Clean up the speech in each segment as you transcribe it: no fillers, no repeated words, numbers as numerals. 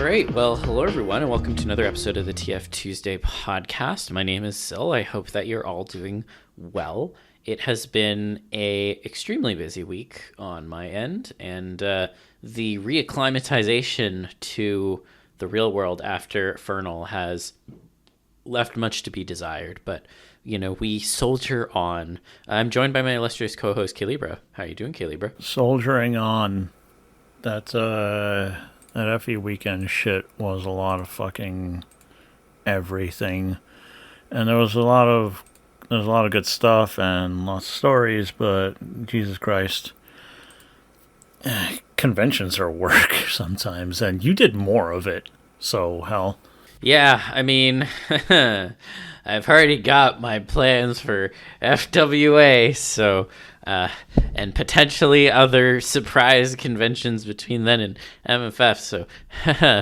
right. Well, hello everyone, and welcome to another episode of the TFTuesday Podcast. My name is Zil. I hope that you're all doing well. It has been a extremely busy week on my end, and the reacclimatization to the real world after Fernal has left much to be desired. But you know, we soldier on. I'm joined by my illustrious co-host K-Libra. How are you doing, K-Libra? Soldiering on. That FE weekend shit was a lot of fucking everything, and there was a lot of good stuff and lots of stories. But Jesus Christ, conventions are work sometimes, and you did more of it. So hell. Yeah, I mean, I've already got my plans for FWA, so and potentially other surprise conventions between then and MFF. So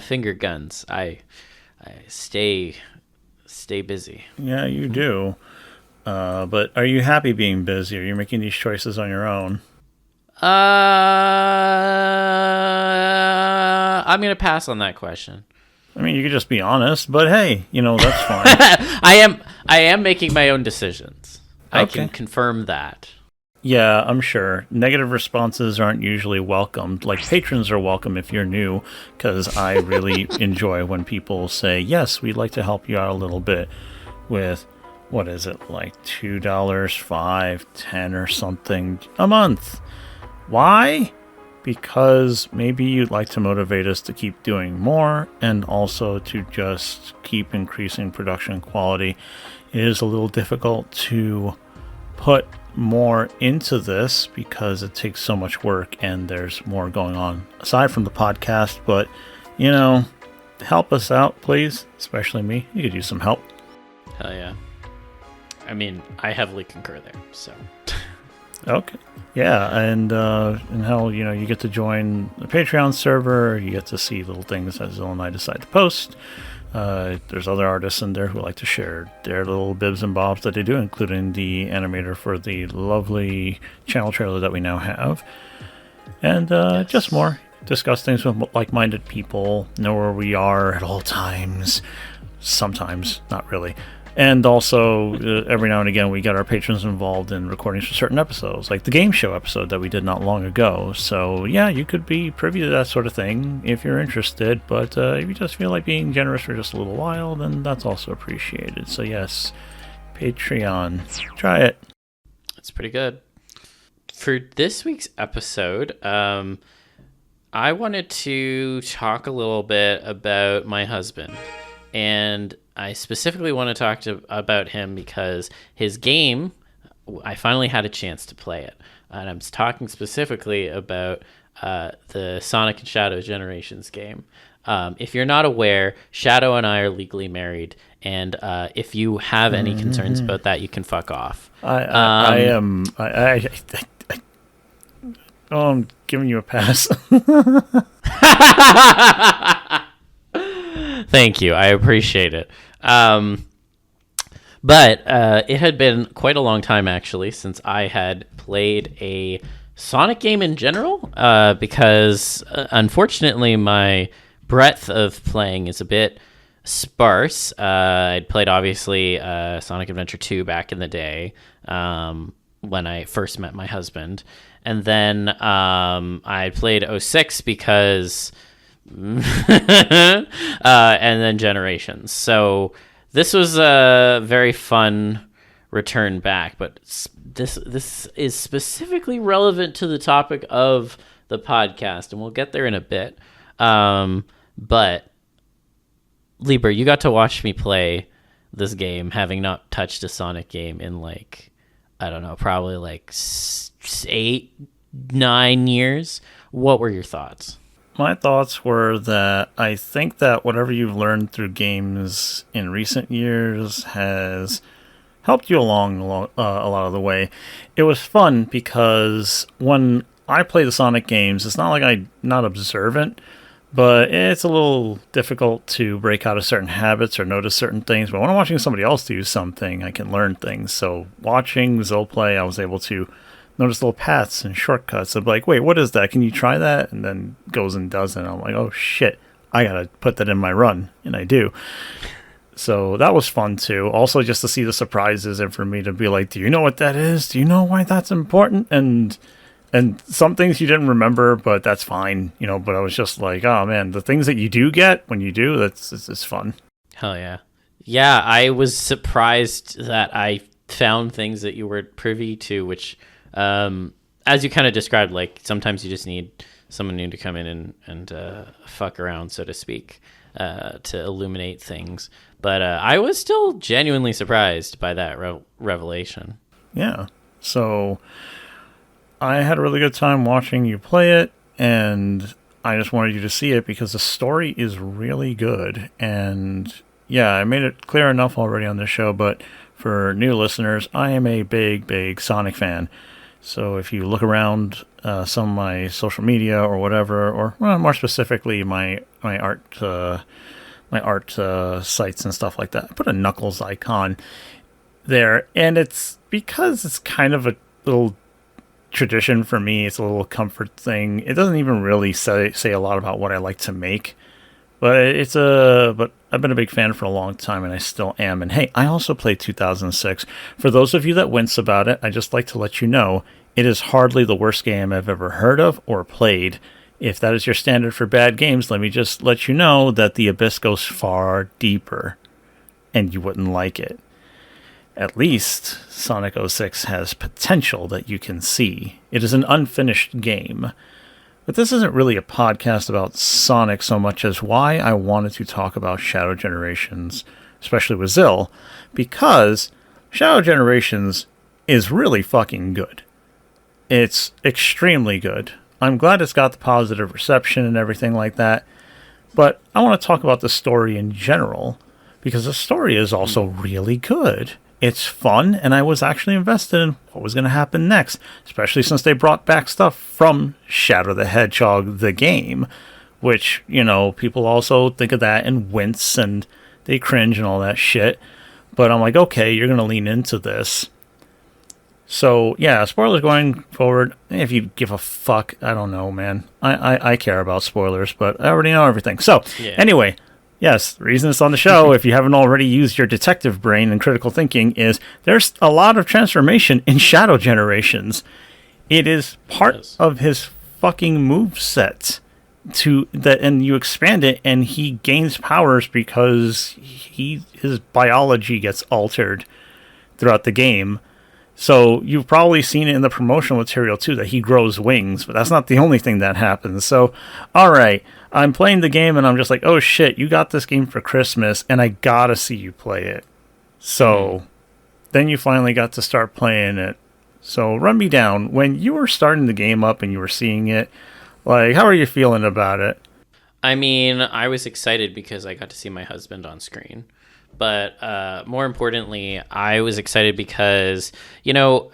finger guns. I stay busy. Yeah, you do. But are you happy being busy? Are you making these choices on your own? I'm gonna pass on that question. I mean, you could just be honest, but hey, you know, that's fine. I am making my own decisions. Okay. I can confirm that. Yeah, I'm sure. Negative responses aren't usually welcomed. Like, patrons are welcome if you're new, because I really enjoy when people say, yes, we'd like to help you out a little bit with, what is it, like $2, $5, $10 or something a month. Why? Because maybe you'd like to motivate us to keep doing more and also to just keep increasing production quality. It is a little difficult to put more into this because it takes so much work and there's more going on aside from the podcast. But, you know, help us out, please. Especially me. You could use some help. Hell yeah. I mean, I heavily concur there, so... Okay. Yeah, and hell, you know, you get to join the Patreon server, you get to see little things that Zil and I decide to post. There's other artists in there who like to share their little bibs and bobs that they do, including the animator for the lovely channel trailer that we now have. And Yes. Just more. Discuss things with like-minded people, know where we are at all times. Sometimes, not really. And also, every now and again, we get our patrons involved in recordings for certain episodes, like the game show episode that we did not long ago. So, yeah, you could be privy to that sort of thing if you're interested. But if you just feel like being generous for just a little while, then that's also appreciated. So, yes, Patreon. Try it. It's pretty good. For this week's episode, I wanted to talk a little bit about my husband. And I specifically want to talk about him because his game, I finally had a chance to play it. And I'm talking specifically about the Sonic and Shadow Generations game. If you're not aware, Shadow and I are legally married. And if you have any concerns about that, you can fuck off. I'm giving you a pass. Thank you. I appreciate it. But it had been quite a long time, actually, since I had played a Sonic game in general, because unfortunately my breadth of playing is a bit sparse. I'd played, obviously, Sonic Adventure 2 back in the day when I first met my husband. And then I played 06 because... and then Generations. So this was a very fun return back, but this is specifically relevant to the topic of the podcast, and we'll get there in a bit. But Libra, you got to watch me play this game, having not touched a Sonic game in like, I don't know, probably like 8-9 years. What were your thoughts? My thoughts were that I think that whatever you've learned through games in recent years has helped you along a lot of the way. It was fun because when I play the Sonic games, it's not like I'm not observant, but it's a little difficult to break out of certain habits or notice certain things. But when I'm watching somebody else do something, I can learn things. So watching Zil play, I was able to notice little paths and shortcuts of like, wait, what is that? Can you try that? And then goes and does it. And I'm like, oh shit, I gotta put that in my run, and I do. So that was fun too. Also, just to see the surprises and for me to be like, do you know what that is? Do you know why that's important? And some things you didn't remember, but that's fine, you know. But I was just like, oh man, the things that you do get when you do, it's fun. Hell yeah. Yeah, I was surprised that I found things that you were privy to, which, as you kind of described, like sometimes you just need someone new to come in and fuck around, so to speak, to illuminate things. But I was still genuinely surprised by that revelation. Yeah. So I had a really good time watching you play it, and I just wanted you to see it because the story is really good. And yeah, I made it clear enough already on this show, but for new listeners, I am a big Sonic fan. So if you look around some of my social media or whatever, or well, more specifically my art sites and stuff like that, I put a Knuckles icon there, and it's because it's kind of a little tradition for me. It's a little comfort thing. It doesn't even really say a lot about what I like to make, but but I've been a big fan for a long time, and I still am. And hey, I also played 2006. For those of you that wince about it, I just like to let you know it is hardly the worst game I've ever heard of or played. If that is your standard for bad games, let me just let you know that the abyss goes far deeper, and you wouldn't like it. At least Sonic 06 has potential that you can see. It is an unfinished game. But this isn't really a podcast about Sonic so much as why I wanted to talk about Shadow Generations, especially with Zil, because Shadow Generations is really fucking good. It's extremely good. I'm glad it's got the positive reception and everything like that, but I want to talk about the story in general, because the story is also really good. It's fun, and I was actually invested in what was going to happen next, especially since they brought back stuff from Shadow the Hedgehog, the game, which, you know, people also think of that and wince, and they cringe and all that shit. But I'm like, okay, you're going to lean into this. So, yeah, spoilers going forward. If you give a fuck, I don't know, man. I care about spoilers, but I already know everything. So, Anyway, yes, the reason it's on the show, if you haven't already used your detective brain and critical thinking, is there's a lot of transformation in Shadow Generations. It is part of his fucking moveset and you expand it, and he gains powers because his biology gets altered throughout the game. So you've probably seen it in the promotional material too, that he grows wings, but that's not the only thing that happens. So, all right, I'm playing the game and I'm just like, oh shit, you got this game for Christmas and I gotta see you play it. So then you finally got to start playing it. So run me down, when you were starting the game up and you were seeing it, like, how are you feeling about it? I mean, I was excited because I got to see my husband on screen. But more importantly, I was excited because, you know,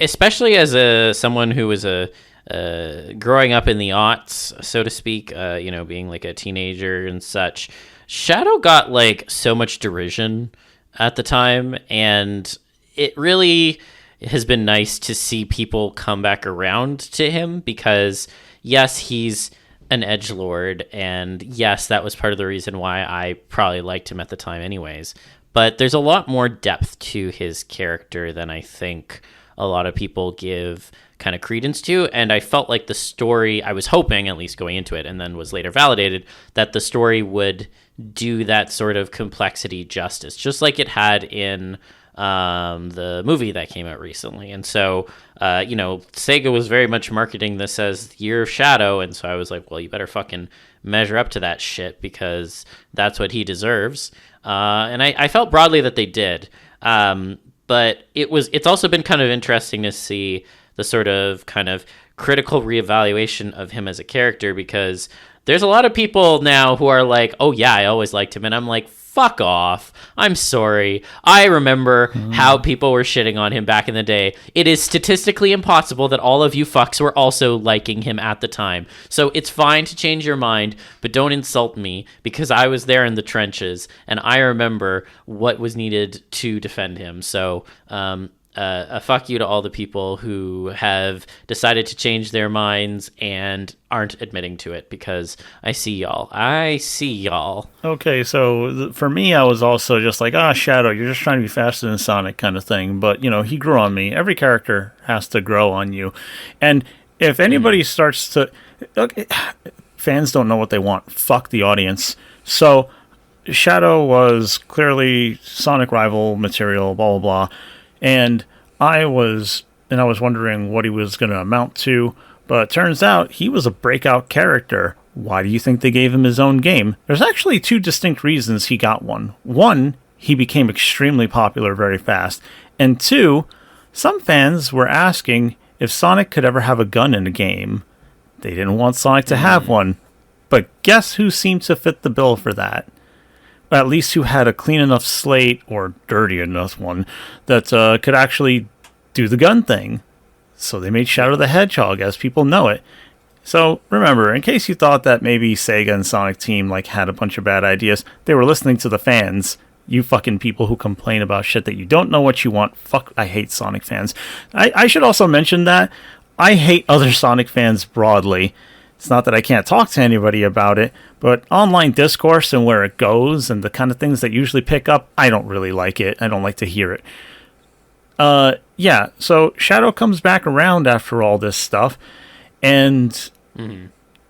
especially as someone who was growing up in the aughts, so to speak, you know, being like a teenager and such, Shadow got like so much derision at the time, and it really has been nice to see people come back around to him because, yes, he's an edgelord, and yes, that was part of the reason why I probably liked him at the time anyways, but there's a lot more depth to his character than I think a lot of people give kind of credence to, and I felt like the story, I was hoping, at least going into it, and then was later validated, that the story would do that sort of complexity justice, just like it had in the movie that came out recently. And so, you know, Sega was very much marketing this as Year of Shadow, and so I was like, well, you better fucking measure up to that shit because that's what he deserves. And I felt broadly that they did. But it's also been kind of interesting to see the sort of kind of critical reevaluation of him as a character, because there's a lot of people now who are like, oh yeah, I always liked him. And I'm like, fuck off. I'm sorry. I remember how people were shitting on him back in the day. It is statistically impossible that all of you fucks were also liking him at the time. So it's fine to change your mind, but don't insult me because I was there in the trenches and I remember what was needed to defend him. So a fuck you to all the people who have decided to change their minds and aren't admitting to it, because I see y'all. Okay, so for me, I was also just like, Shadow, you're just trying to be faster than Sonic kind of thing. But, he grew on me. Every character has to grow on you. And if anybody starts to... Okay, fans don't know what they want. Fuck the audience. So Shadow was clearly Sonic rival material, blah, blah, blah. And I was wondering what he was going to amount to, but it turns out he was a breakout character. Why do you think they gave him his own game? There's actually two distinct reasons he got one. One, he became extremely popular very fast. And two, some fans were asking if Sonic could ever have a gun in a game. They didn't want Sonic to have one. But guess who seemed to fit the bill for that? At least who had a clean enough slate, or dirty enough one, that could actually do the gun thing. So they made Shadow the Hedgehog, as people know it. So remember, in case you thought that maybe Sega and Sonic Team had a bunch of bad ideas, they were listening to the fans. You fucking people who complain about shit that you don't know what you want. Fuck, I hate Sonic fans. I should also mention that I hate other Sonic fans broadly. It's not that I can't talk to anybody about it, but online discourse and where it goes and the kind of things that usually pick up, I don't really like it. I don't like to hear it. Yeah, so Shadow comes back around after all this stuff, and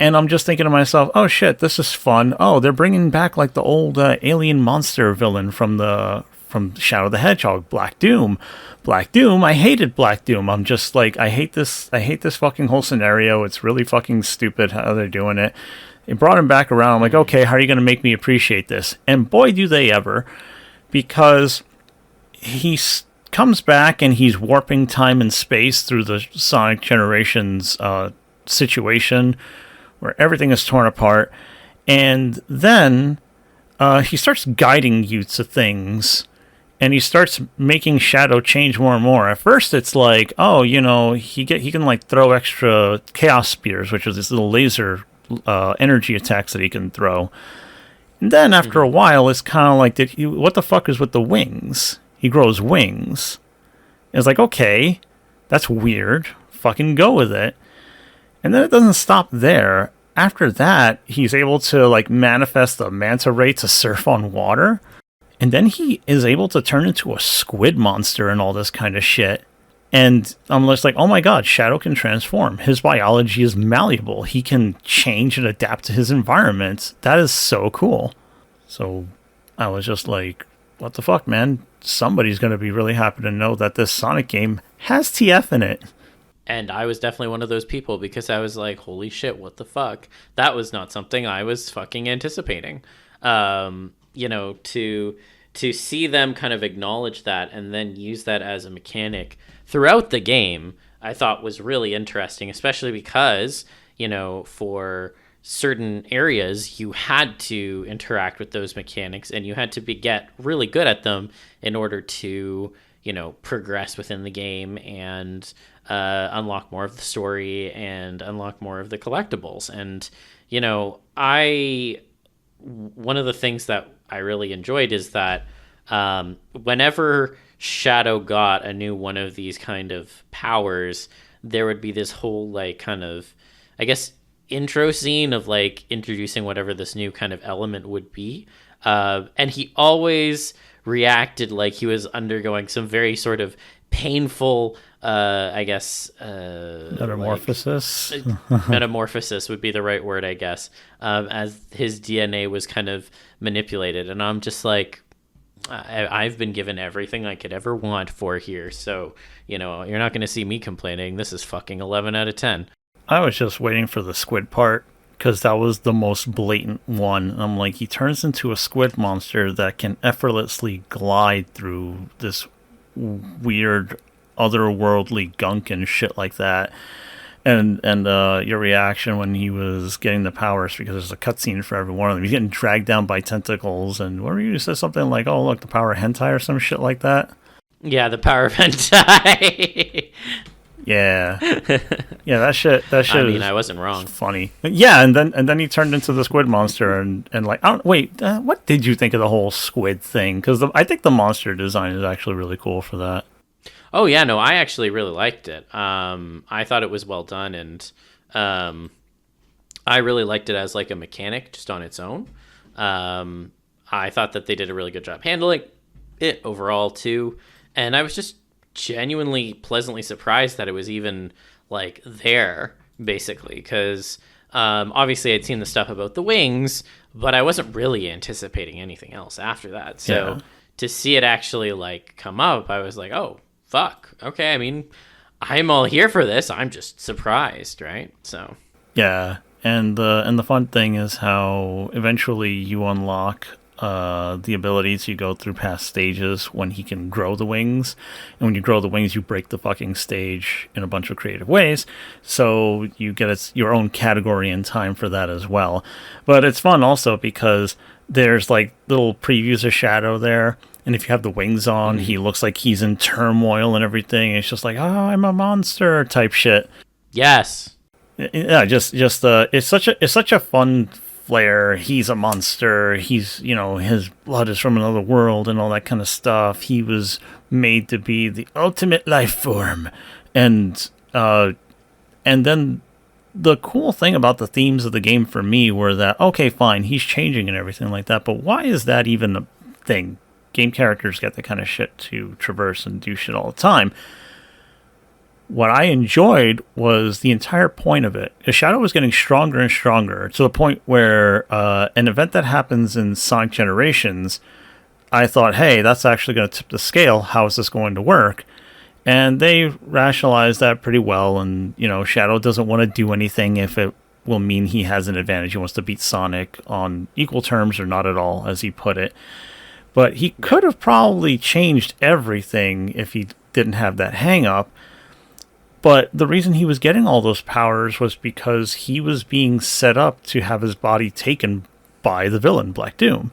I'm just thinking to myself, oh shit, this is fun. Oh, they're bringing back the old alien monster villain from Shadow the Hedgehog, Black Doom. I hated Black Doom. I'm just I hate this fucking whole scenario. It's really fucking stupid how they're doing it. They brought him back around. I'm like, okay, how are you going to make me appreciate this? And boy, do they ever, because he comes back and he's warping time and space through the Sonic Generations situation where everything is torn apart. And then he starts guiding you to things. And he starts making Shadow change more and more. At first, it's he can throw extra chaos spears, which is this little laser energy attacks that he can throw. And then after a while, it's kind of what the fuck is with the wings? He grows wings. And it's okay, that's weird. Fucking go with it. And then it doesn't stop there. After that, he's able to manifest a manta ray to surf on water. And then he is able to turn into a squid monster and all this kind of shit. And I'm just oh my god, Shadow can transform. His biology is malleable. He can change and adapt to his environment. That is so cool. So I was just what the fuck, man? Somebody's going to be really happy to know that this Sonic game has TF in it. And I was definitely one of those people, because I was holy shit, what the fuck? That was not something I was fucking anticipating. To see them kind of acknowledge that and then use that as a mechanic throughout the game, I thought was really interesting, especially because, for certain areas, you had to interact with those mechanics and you had to get really good at them in order to, progress within the game and unlock more of the story and unlock more of the collectibles. And, one of the things that I really enjoyed is that whenever Shadow got a new one of these kind of powers, there would be this whole kind of, I guess, intro scene of introducing whatever this new kind of element would be. And he always reacted like he was undergoing some very sort of painful, I guess, metamorphosis. Metamorphosis would be the right word, I guess, as his DNA was kind of manipulated. And I'm just I've been given everything I could ever want for here. So, you're not going to see me complaining. This is fucking 11 out of 10. I was just waiting for the squid part, because that was the most blatant one. I'm he turns into a squid monster that can effortlessly glide through this weird otherworldly gunk and shit like that. And your reaction when he was getting the powers, because there's a cutscene for every one of them. He's getting dragged down by tentacles, and what were you said something oh look, the power of hentai or some shit like that? Yeah, the power of hentai. Yeah, that shit. I mean, I wasn't wrong. Funny. Yeah, and then he turned into the squid monster, and what did you think of the whole squid thing? Because I think the monster design is actually really cool for that. Oh yeah, no, I actually really liked it. I thought it was well done, and I really liked it as like a mechanic just on its own. I thought that they did a really good job handling it overall too, and I was just genuinely pleasantly surprised that it was even like there, basically, because obviously I'd seen the stuff about the wings, but I wasn't really anticipating anything else after that. So to see it actually like come up, I was like, oh fuck, okay. I mean, I'm all here for this. I'm just surprised, right? So Yeah, and the fun thing is how eventually you unlock the ability to go through past stages when he can grow the wings, and when you grow the wings, you break the fucking stage in a bunch of creative ways. So you get your own category in time for that as well. But it's fun also because there's like little previews of Shadow there. And if you have the wings on, he looks like he's in turmoil and everything. It's just like, oh, I'm a monster type shit. yes. Yeah, it's such a fun flair. He's a monster. He's, his blood is from another world and all that kind of stuff. He was made to be the ultimate life form. And then the cool thing about the themes of the game for me were that, okay, fine, he's changing and everything like that, but why is that even a thing? Game characters get that kind of shit to traverse and do shit all the time. What I enjoyed was the entire point of it. Shadow was getting stronger and stronger to the point where an event that happens in Sonic Generations, I thought, hey, that's actually going to tip the scale. How is this going to work? And they rationalized that pretty well. And, Shadow doesn't want to do anything if it will mean he has an advantage. He wants to beat Sonic on equal terms or not at all, as he put it. But he could have probably changed everything if he didn't have that hang-up. But the reason he was getting all those powers was because he was being set up to have his body taken by the villain, Black Doom.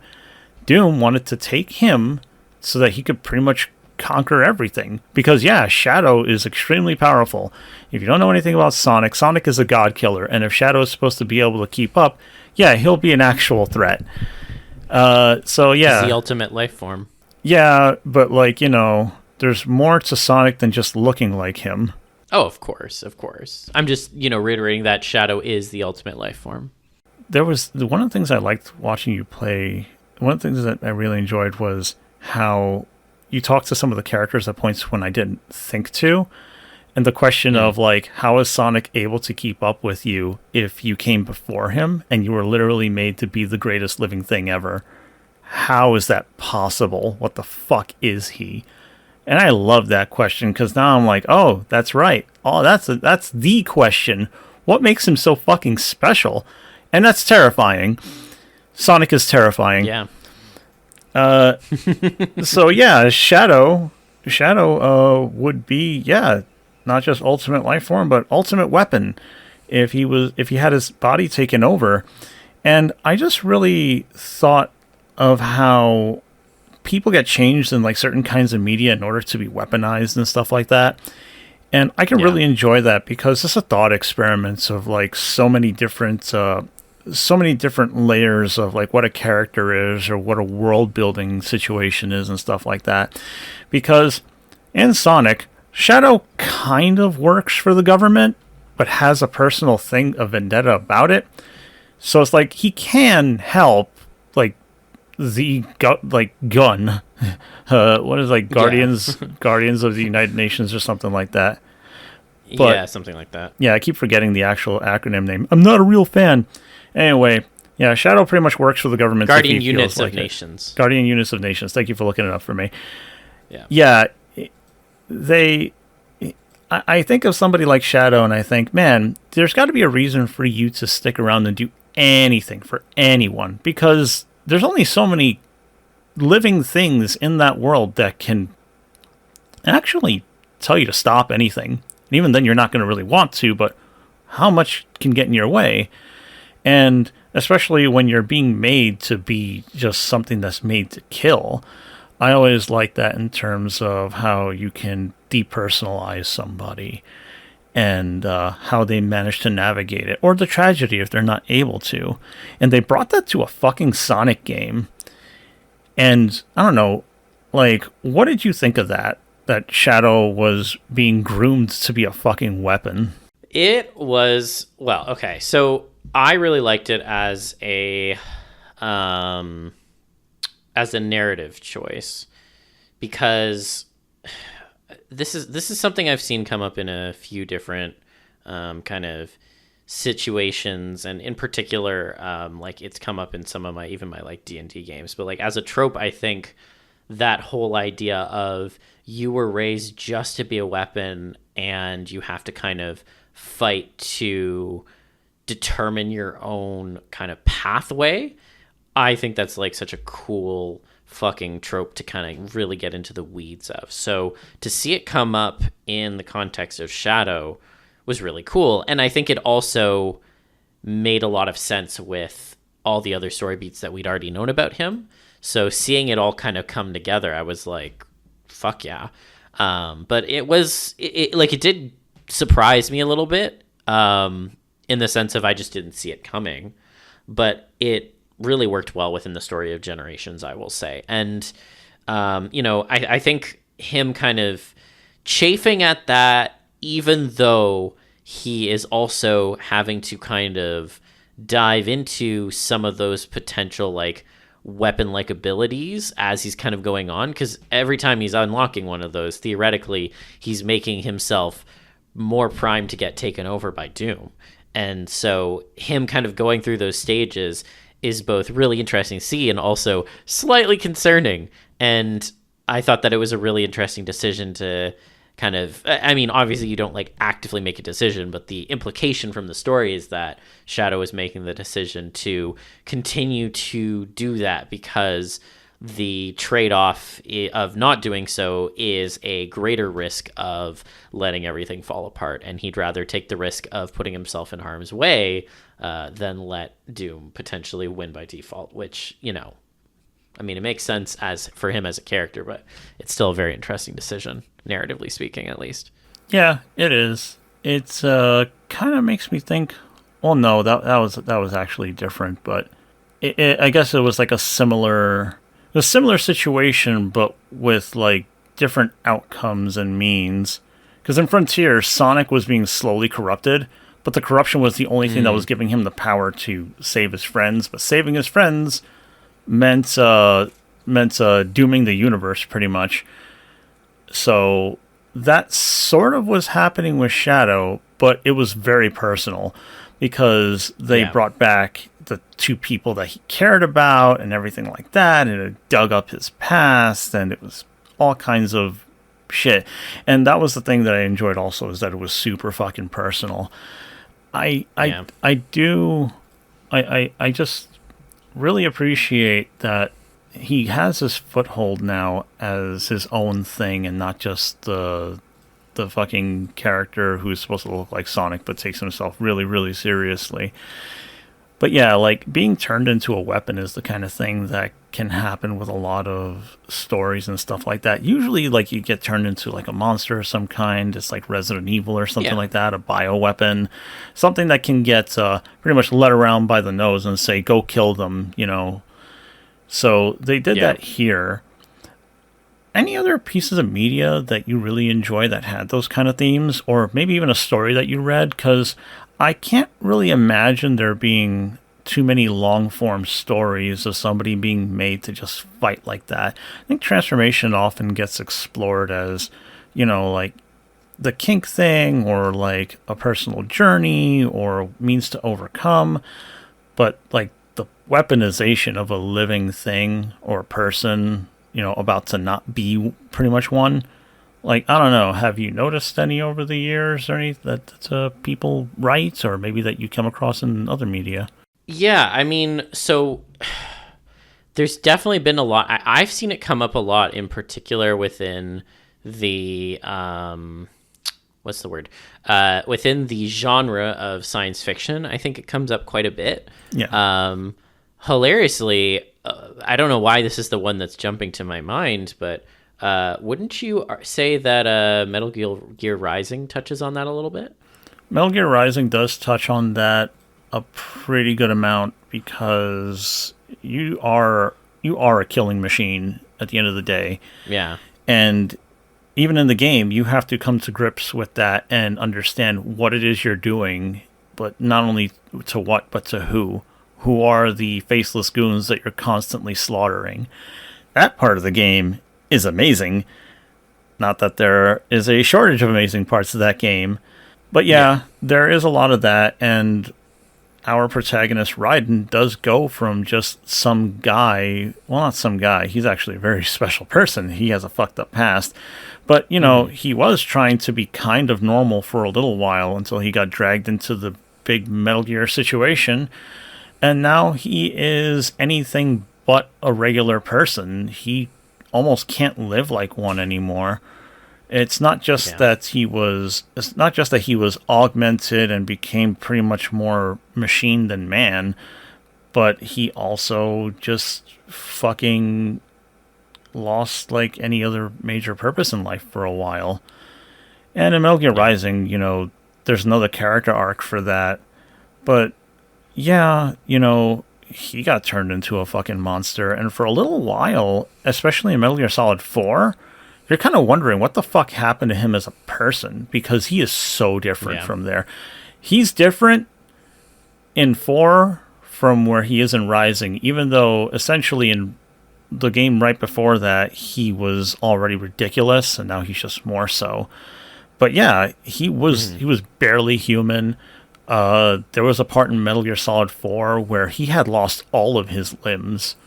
Doom wanted to take him so that he could pretty much conquer everything. Because, yeah, Shadow is extremely powerful. If you don't know anything about Sonic, Sonic is a god killer. And if Shadow is supposed to be able to keep up, yeah, he'll be an actual threat. So, yeah. It's the ultimate life form. Yeah, but, there's more to Sonic than just looking like him. Oh, of course. I'm just, reiterating that Shadow is the ultimate life form. There was one of the things I liked watching you play. One of the things that I really enjoyed was how you talked to some of the characters at points when I didn't think to. And the question of, how is Sonic able to keep up with you if you came before him and you were literally made to be the greatest living thing ever? How is that possible? What the fuck is he? And I love that question because now I'm like, oh, that's right. Oh, that's the question. What makes him so fucking special? And that's terrifying. Sonic is terrifying. Yeah. So yeah, Shadow would be, not just ultimate life form, but ultimate weapon if he had his body taken over. And I just really thought of how people get changed in certain kinds of media in order to be weaponized and stuff like that. And I can really enjoy that because it's a thought experiments of so many different layers of what a character is or what a world building situation is and stuff like that. Because in Sonic, Shadow kind of works for the government, but has a personal thing, a vendetta about it. So it's he can help the gun. What is Guardians of the United Nations or something like that. But, yeah, something like that. Yeah, I keep forgetting the actual acronym name. I'm not a real fan. Anyway, yeah, Shadow pretty much works for the government. Guardian Units of Nations. Guardian Units of Nations. Thank you for looking it up for me. Yeah. Yeah, I think of somebody like Shadow and I think, man, there's got to be a reason for you to stick around and do anything for anyone because there's only so many living things in that world that can actually tell you to stop anything. And even then, you're not going to really want to, but how much can get in your way? And especially when you're being made to be just something that's made to kill, I always like that in terms of how you can depersonalize somebody and how they manage to navigate it, or the tragedy if they're not able to. And they brought that to a fucking Sonic game. And I don't know, what did you think of that that Shadow was being groomed to be a fucking weapon. It was, well, okay. So I really liked it as a narrative choice, because this is something I've seen come up in a few different kind of situations, and in particular, like it's come up in some of my like D&D games. But like as a trope, I think that whole idea of you were raised just to be a weapon, and you have to kind of fight to determine your own kind of pathway. I think that's like such a cool fucking trope to kind of really get into the weeds of. So to see it come up in the context of Shadow was really cool. And I think it also made a lot of sense with all the other story beats that we'd already known about him. So seeing it all kind of come together, I was like, fuck yeah. But it did surprise me a little bit, in the sense of I just didn't see it coming, but it really worked well within the story of Generations, I will say. And, I think him kind of chafing at that, even though he is also having to kind of dive into some of those potential like weapon-like abilities as he's kind of going on, because every time he's unlocking one of those, theoretically, he's making himself more primed to get taken over by Doom. And so him kind of going through those stages is both really interesting to see and also slightly concerning. And I thought that it was a really interesting decision to kind of, I mean, obviously you don't like actively make a decision, but the implication from the story is that Shadow is making the decision to continue to do that, because the trade-off of not doing so is a greater risk of letting everything fall apart, and he'd rather take the risk of putting himself in harm's way than let Doom potentially win by default, which, I mean, it makes sense for him as a character, but it's still a very interesting decision, narratively speaking, at least. Yeah, it is. It's kind of makes me think. Well, no, that was actually different, but I guess it was like a similar situation, but with like different outcomes and means. Because in Frontier, Sonic was being slowly corrupted, but the corruption was the only thing that was giving him the power to save his friends. But saving his friends meant dooming the universe, pretty much. So that sort of was happening with Shadow, but it was very personal, because they brought back the two people that he cared about and everything like that, and it dug up his past, and it was all kinds of shit. And that was the thing that I enjoyed also, is that it was super fucking personal. I just really appreciate that he has his foothold now as his own thing, and not just the fucking character who's supposed to look like Sonic but takes himself really, really seriously. But yeah, like being turned into a weapon is the kind of thing that can happen with a lot of stories and stuff like that. Usually, like, you get turned into like a monster of some kind. It's like Resident Evil or something like that, a bioweapon, something that can get pretty much led around by the nose and say, go kill them, So they did that here. Any other pieces of media that you really enjoy that had those kind of themes, or maybe even a story that you read? Because I can't really imagine there being too many long-form stories of somebody being made to just fight like that. I think transformation often gets explored as, like the kink thing, or like a personal journey, or means to overcome. But like the weaponization of a living thing or person, about to not be pretty much one. Like, I don't know, have you noticed any over the years or any that people write, or maybe that you come across in other media? Yeah, I mean, so there's definitely been a lot. I've seen it come up a lot, in particular within the, what's the word? Within the genre of science fiction. I think it comes up quite a bit. Yeah. Hilariously, I don't know why this is the one that's jumping to my mind, but wouldn't you say that Metal Gear Rising touches on that a little bit? Metal Gear Rising does touch on that a pretty good amount, because you are a killing machine at the end of the day. Yeah. And even in the game, you have to come to grips with that and understand what it is you're doing, but not only to what, but to who. Who are the faceless goons that you're constantly slaughtering? That part of the game is amazing. Not that there is a shortage of amazing parts of that game, but yeah, there is a lot of that, and our protagonist, Raiden, does go from just some guy, well, not some guy, he's actually a very special person. He has a fucked up past. But, you know, he was trying to be kind of normal for a little while until he got dragged into the big Metal Gear situation. And now he is anything but a regular person. He almost can't live like one anymore. It's not just that he was augmented and became pretty much more machine than man, but he also just fucking lost like any other major purpose in life for a while. And in Metal Gear Rising, you know, there's another character arc for that. But yeah, you know, he got turned into a fucking monster, and for a little while, especially in Metal Gear Solid 4, you're kind of wondering what the fuck happened to him as a person, because he is so different from there. He's different in 4 from where he is in Rising, even though essentially in the game right before that, he was already ridiculous, and now he's just more so. But yeah, he was barely human. There was a part in Metal Gear Solid 4 where he had lost all of his limbs.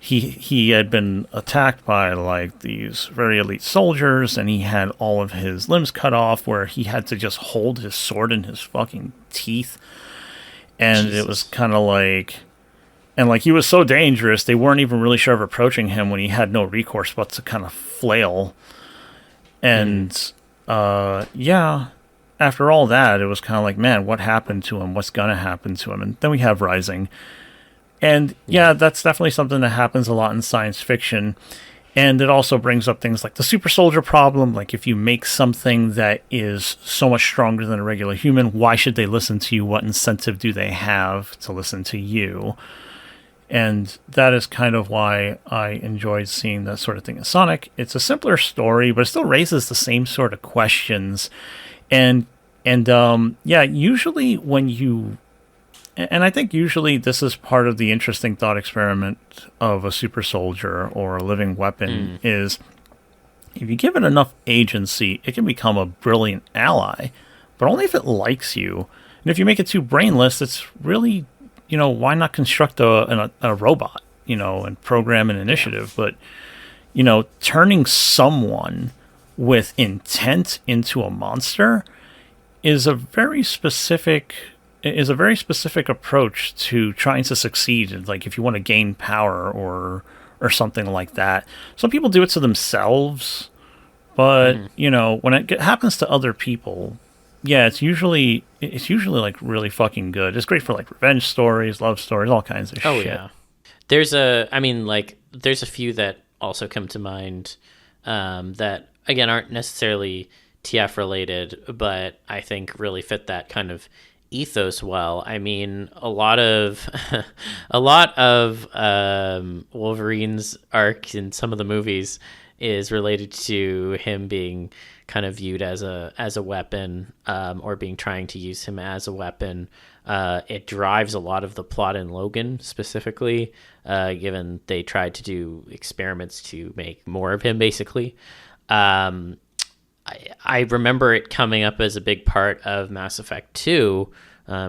He had been attacked by like these very elite soldiers, and he had all of his limbs cut off, where he had to just hold his sword in his fucking teeth. And Jesus. It was kind of like, and like he was so dangerous, they weren't even really sure of approaching him when he had no recourse but to kind of flail. And yeah, after all that, it was kind of like, man, what happened to him? What's gonna happen to him? And then we have Rising. And yeah, that's definitely something that happens a lot in science fiction. And it also brings up things like the super soldier problem. Like, if you make something that is so much stronger than a regular human, why should they listen to you? What incentive do they have to listen to you? And that is kind of why I enjoyed seeing that sort of thing in Sonic. It's a simpler story, but it still raises the same sort of questions. And yeah, usually when you... And I think usually this is part of the interesting thought experiment of a super soldier or a living weapon is if you give it enough agency, it can become a brilliant ally, but only if it likes you. And if you make it too brainless, it's really, you know, why not construct a robot, you know, and program an initiative? But, you know, turning someone with intent into a monster is a very specific approach to trying to succeed. Like, if you want to gain power or something like that. Some people do it to themselves, but you know, when it happens to other people, yeah, it's usually like really fucking good. It's great for like revenge stories, love stories, all kinds of shit. Oh yeah. There's a few that also come to mind that again aren't necessarily TF related, but I think really fit that kind of ethos well. I mean, a lot of Wolverine's arc in some of the movies is related to him being kind of viewed as a weapon, or trying to use him as a weapon. It drives a lot of the plot in Logan specifically, given they tried to do experiments to make more of him, basically. I remember it coming up as a big part of Mass Effect 2,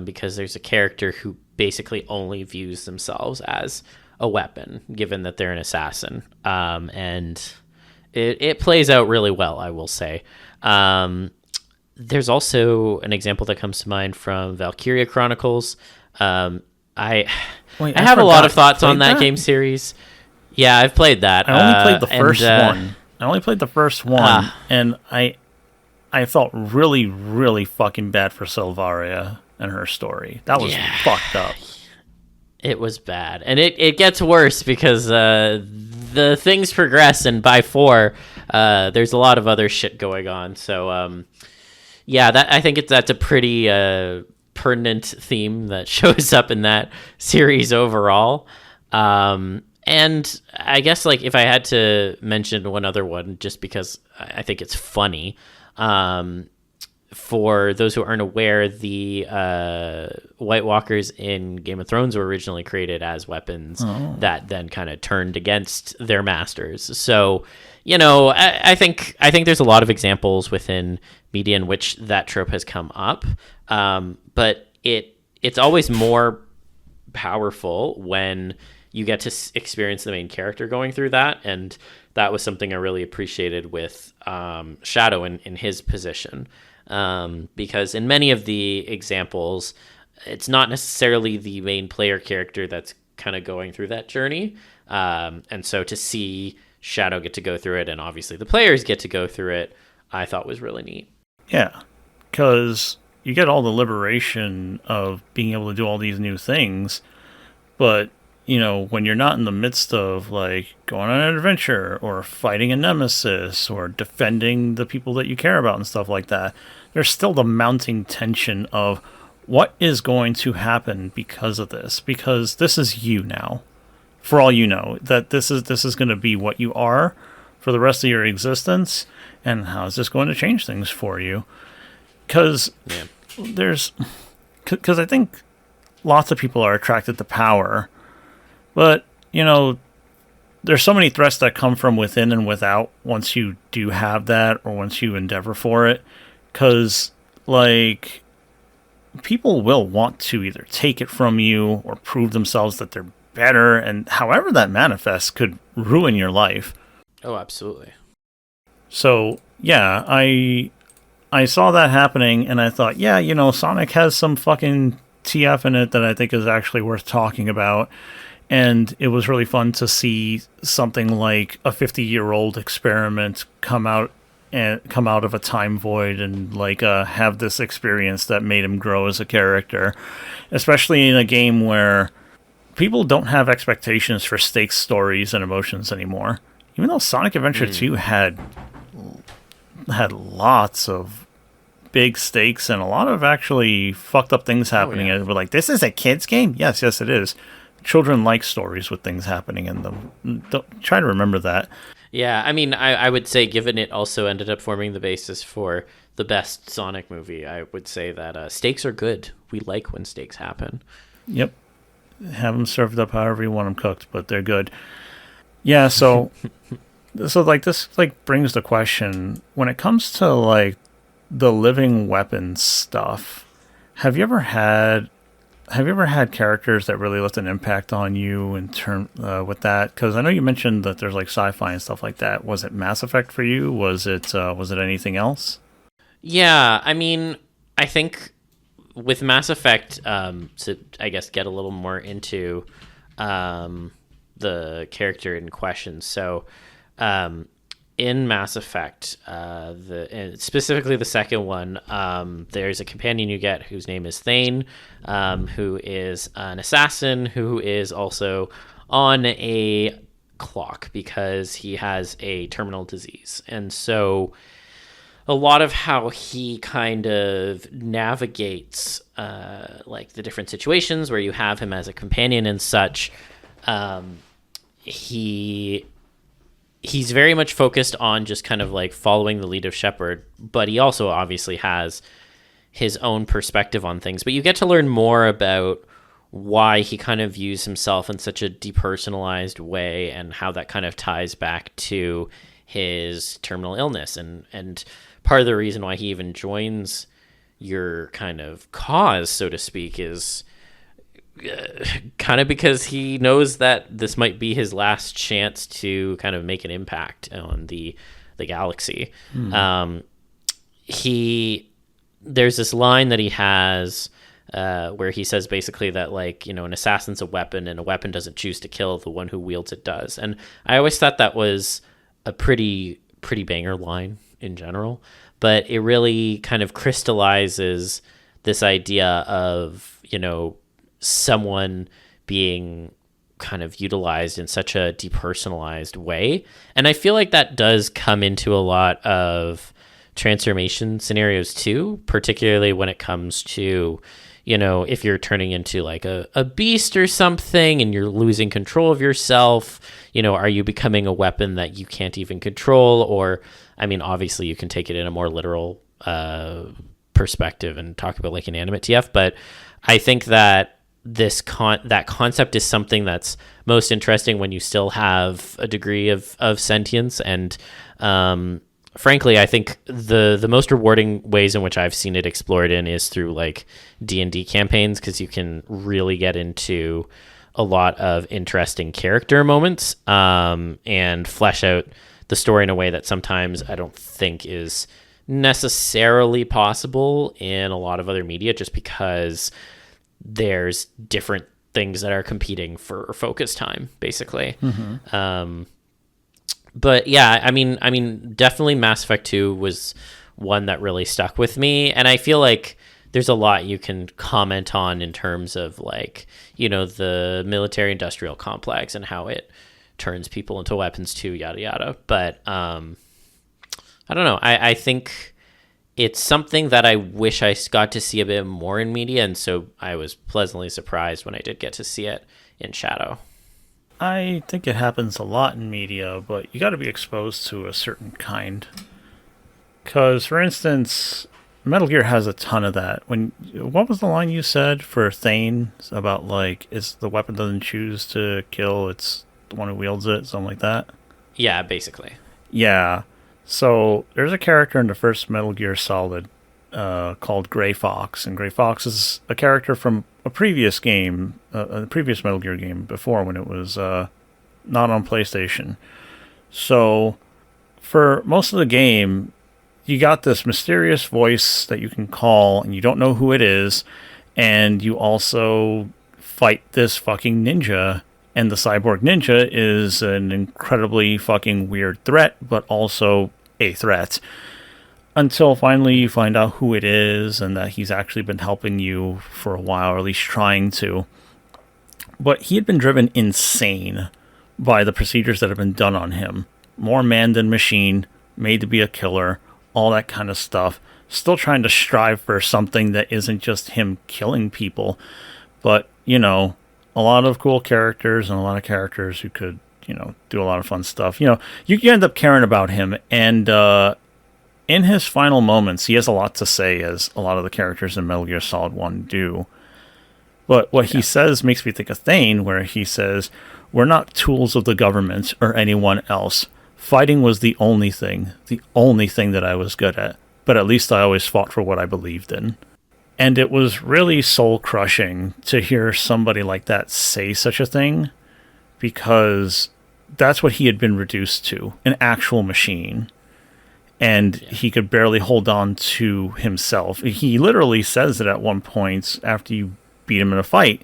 because there's a character who basically only views themselves as a weapon, given that they're an assassin. And it plays out really well, I will say. There's also an example that comes to mind from Valkyria Chronicles. I have a lot of thoughts on that game series. Yeah, I've played that. I only played the first one. I only played the first one, and I felt really, really fucking bad for Silvaria and her story. That was fucked up. It was bad. And it gets worse because the things progress, and by 4, there's a lot of other shit going on. So, yeah, I think that's a pretty pertinent theme that shows up in that series overall. And I guess like if I had to mention one other one, just because I think it's funny, for those who aren't aware, the White Walkers in Game of Thrones were originally created as weapons that then kind of turned against their masters. So, I think there's a lot of examples within media in which that trope has come up, but it's always more powerful when you get to experience the main character going through that, and that was something I really appreciated with Shadow in his position. Because in many of the examples, it's not necessarily the main player character that's kind of going through that journey. And so to see Shadow get to go through it, and obviously the players get to go through it, I thought was really neat. Yeah, because you get all the liberation of being able to do all these new things, but when you're not in the midst of like going on an adventure or fighting a nemesis or defending the people that you care about and stuff like that, there's still the mounting tension of what is going to happen because of this, because this is you now. For all you know, that this is going to be what you are for the rest of your existence, and how is this going to change things for you? Because I think lots of people are attracted to power. But, there's so many threats that come from within and without once you do have that, or once you endeavor for it. Because, like, people will want to either take it from you or prove themselves that they're better. And however that manifests could ruin your life. Oh, absolutely. So, yeah, I saw that happening, and I thought, Sonic has some fucking TF in it that I think is actually worth talking about. And it was really fun to see something like a 50-year-old experiment come out of a time void and like have this experience that made him grow as a character, especially in a game where people don't have expectations for stakes, stories, and emotions anymore. Even though Sonic Adventure 2 had lots of big stakes and a lot of actually fucked up things happening, and we're like, this is a kid's game? Yes, it is. Children like stories with things happening in them. Try to remember that. Yeah, I mean, I would say, given it also ended up forming the basis for the best Sonic movie, I would say that stakes are good. We like when stakes happen. Yep. Have them served up however you want them cooked, but they're good. Yeah, so this brings the question, when it comes to like the living weapons stuff, have you ever had characters that really left an impact on you in term with that? Because I know you mentioned that there's like sci-fi and stuff like that. Was it Mass Effect for you? Was it anything else? Yeah, I mean, I think with Mass Effect, to I guess get a little more into the character in question. So, in Mass Effect, specifically the second one, there's a companion you get whose name is Thane, who is an assassin who is also on a clock because he has a terminal disease. And so a lot of how he kind of navigates like the different situations where you have him as a companion and such, he's very much focused on just kind of like following the lead of Shepard, but he also obviously has his own perspective on things. But you get to learn more about why he kind of views himself in such a depersonalized way and how that kind of ties back to his terminal illness. And part of the reason why he even joins your kind of cause, so to speak, is kind of because he knows that this might be his last chance to kind of make an impact on the galaxy. There's this line that he has where he says basically that, like, you know, an assassin's a weapon and a weapon doesn't choose to kill, the one who wields it does. And I always thought that was a pretty banger line in general, but it really kind of crystallizes this idea of, you know, someone being kind of utilized in such a depersonalized way. And I feel like that does come into a lot of transformation scenarios too, particularly when it comes to, if you're turning into like a beast or something and you're losing control of yourself, are you becoming a weapon that you can't even control? Or, I mean, obviously you can take it in a more literal perspective and talk about like inanimate TF, but I think that that concept is something that's most interesting when you still have a degree of sentience. And frankly, I think the most rewarding ways in which I've seen it explored in is through like D&D campaigns, because you can really get into a lot of interesting character moments and flesh out the story in a way that sometimes I don't think is necessarily possible in a lot of other media, just because there's different things that are competing for focus time, basically. But yeah, I mean, definitely Mass Effect 2 was one that really stuck with me, and I feel like there's a lot you can comment on in terms of like, the military industrial complex and how it turns people into weapons too, yada yada. But I don't know. I think it's something that I wish I got to see a bit more in media, and so I was pleasantly surprised when I did get to see it in Shadow. I think it happens a lot in media, but you got to be exposed to a certain kind. Because, for instance, Metal Gear has a ton of that. What was the line you said for Thane about like, it's the weapon doesn't choose to kill, it's the one who wields it, something like that? Yeah, basically. Yeah. So there's a character in the first Metal Gear Solid called Gray Fox, and Gray Fox is a character from a previous game, a previous Metal Gear game before, when it was not on PlayStation. So for most of the game, you got this mysterious voice that you can call, and you don't know who it is, and you also fight this fucking ninja, and the cyborg ninja is an incredibly fucking weird threat, but also a threat. Until finally you find out who it is, and that he's actually been helping you for a while, or at least trying to. But he had been driven insane by the procedures that have been done on him. More man than machine, made to be a killer, all that kind of stuff. Still trying to strive for something that isn't just him killing people, but, a lot of cool characters and a lot of characters who could, do a lot of fun stuff. You end up caring about him, and in his final moments, he has a lot to say, as a lot of the characters in Metal Gear Solid 1 do. But what he says makes me think of Thane, where he says, "We're not tools of the government or anyone else. Fighting was the only thing that I was good at. But at least I always fought for what I believed in." And it was really soul-crushing to hear somebody like that say such a thing, because that's what he had been reduced to, an actual machine. And he could barely hold on to himself. He literally says it at one point after you beat him in a fight.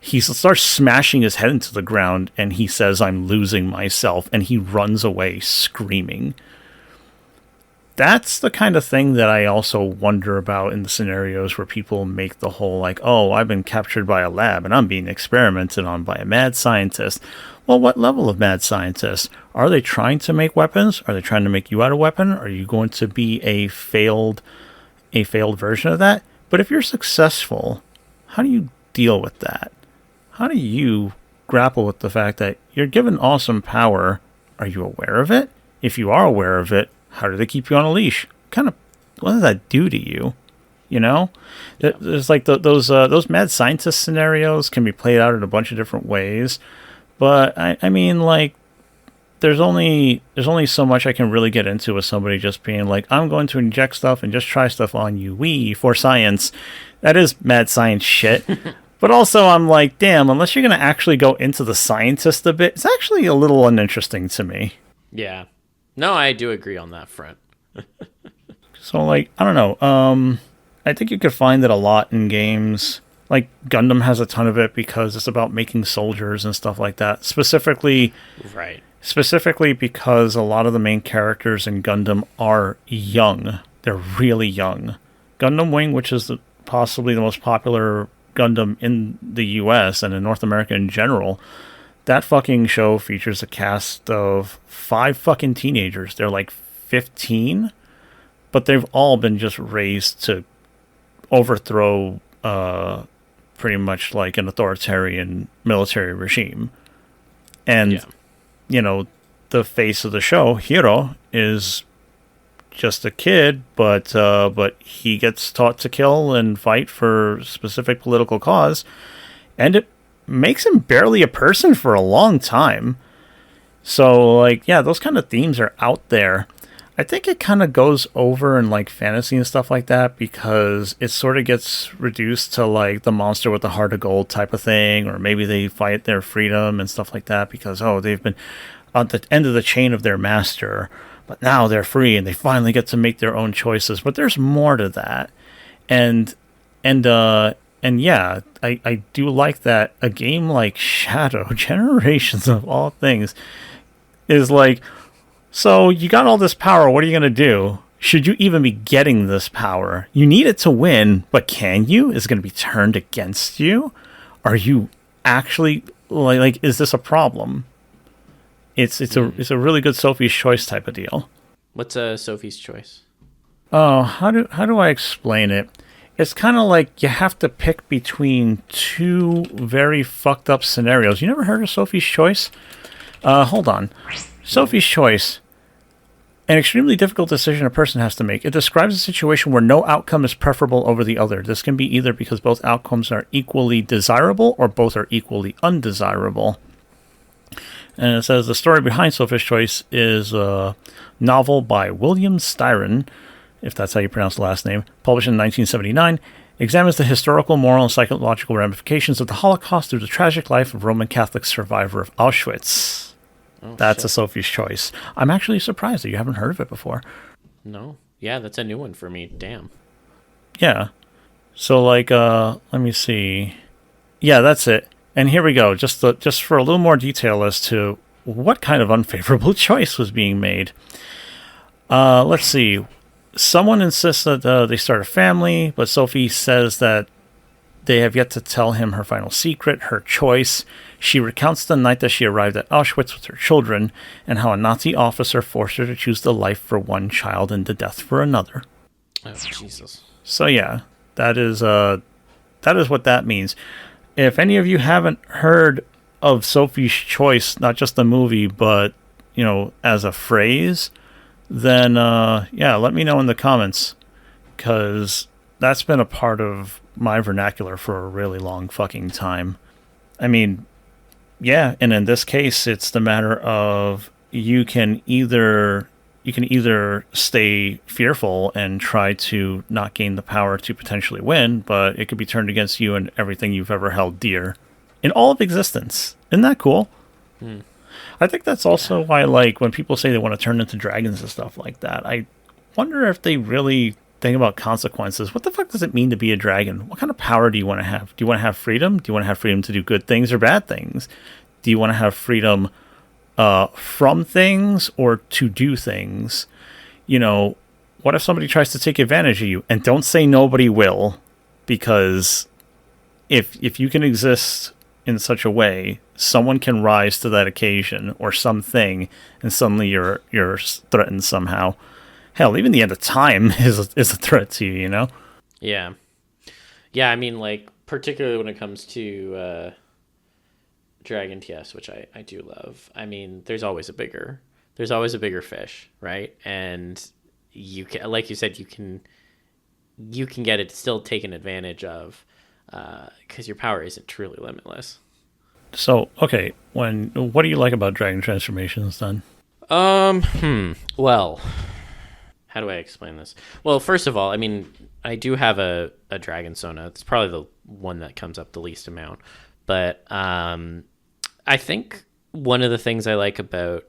He starts smashing his head into the ground, and he says, "I'm losing myself," and he runs away screaming. That's the kind of thing that I also wonder about in the scenarios where people make the whole like, "Oh, I've been captured by a lab and I'm being experimented on by a mad scientist." Well, what level of mad scientist? Are they trying to make weapons? Are they trying to make you out a weapon? Are you going to be a failed version of that? But if you're successful, how do you deal with that? How do you grapple with the fact that you're given awesome power? Are you aware of it? If you are aware of it, how do they keep you on a leash? What does that do to you? There's like those mad scientist scenarios can be played out in a bunch of different ways. But I mean, like, there's only so much I can really get into with somebody just being like, "I'm going to inject stuff and just try stuff on you, for science." That is mad science shit. But also, I'm like, damn, unless you're going to actually go into the scientist a bit, it's actually a little uninteresting to me. Yeah. No, I do agree on that front. So, like, I don't know. I think you could find it a lot in games. Like, Gundam has a ton of it because it's about making soldiers and stuff like that. Specifically because a lot of the main characters in Gundam are young. They're really young. Gundam Wing, which is possibly the most popular Gundam in the US and in North America in general, that fucking show features a cast of 5 fucking teenagers. They're like 15, but they've all been just raised to overthrow pretty much like an authoritarian military regime. And, Yeah. you know, the face of the show, Hiro, is just a kid, but he gets taught to kill and fight for a specific political cause, and it makes him barely a person for a long time. So, like, yeah, those kind of themes are out there. I think it kind of goes over in like fantasy and stuff like that because it sort of gets reduced to like the monster with the heart of gold type of thing, or maybe they fight their freedom and stuff like that because, oh, they've been at the end of the chain of their master, but now they're free and they finally get to make their own choices. But there's more to that. And yeah, I do like that a game like Shadow, Generations of all things, is like, so you got all this power, what are you going to do? Should you even be getting this power? You need it to win, but can you? Is it going to be turned against you? Are you actually, like is this a problem? It's a really good Sophie's Choice type of deal. What's Sophie's Choice? Oh, how do I explain it? It's kind of like you have to pick between two very fucked up scenarios. You never heard of Sophie's Choice? Hold on. Sophie's Choice. An extremely difficult decision a person has to make. It describes a situation where no outcome is preferable over the other. This can be either because both outcomes are equally desirable or both are equally undesirable. And it says the story behind Sophie's Choice is a novel by William Styron, if that's how you pronounce the last name, published in 1979, examines the historical, moral, and psychological ramifications of the Holocaust through the tragic life of Roman Catholic survivor of Auschwitz. Oh, that's shit. A Sophie's Choice. I'm actually surprised that you haven't heard of it before. No. Yeah, that's a new one for me. Damn. Yeah. So, like, let me see. Yeah, that's it. And here we go. Just for a little more detail as to what kind of unfavorable choice was being made. Let's see. Someone insists that they start a family, but Sophie says that they have yet to tell him her final secret, her choice. She recounts the night that she arrived at Auschwitz with her children, and how a Nazi officer forced her to choose the life for one child and the death for another. Oh, Jesus. So yeah, that is what that means. If any of you haven't heard of Sophie's Choice, not just the movie, but, you know, as a phrase, then, yeah, let me know in the comments, because that's been a part of my vernacular for a really long fucking time. I mean, yeah, and in this case, it's the matter of you can either stay fearful and try to not gain the power to potentially win, but it could be turned against you and everything you've ever held dear in all of existence. Isn't that cool? I think that's also why, like, when people say they want to turn into dragons and stuff like that, I wonder if they really think about consequences. What the fuck does it mean to be a dragon? What kind of power do you want to have? Do you want to have freedom? Do you want to have freedom to do good things or bad things? Do you want to have freedom from things or to do things? You know, what if somebody tries to take advantage of you? And don't say nobody will, because if you can exist in such a way, someone can rise to that occasion or something, and suddenly you're threatened somehow. Hell, even the end of time is a threat to you, you know? Yeah. Yeah, I mean, like, particularly when it comes to Dragon TS, which I do love. I mean, there's always a bigger fish, right? And you can, like you said, you can get it still taken advantage of, because your power isn't truly limitless. So, okay, what do you like about dragon transformations then? Well, how do I explain this? Well, first of all, I mean, I do have a dragon Sona. It's probably the one that comes up the least amount. But I think one of the things I like about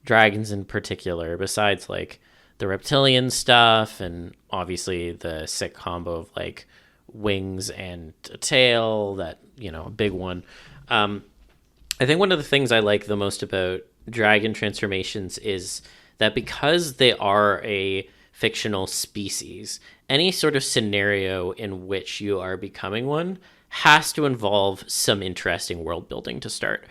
dragons in particular, besides like the reptilian stuff and obviously the sick combo of like wings and a tail, that, you know, a big one. I think one of the things I like the most about dragon transformations is that because they are a fictional species, any sort of scenario in which you are becoming one has to involve some interesting world building to start.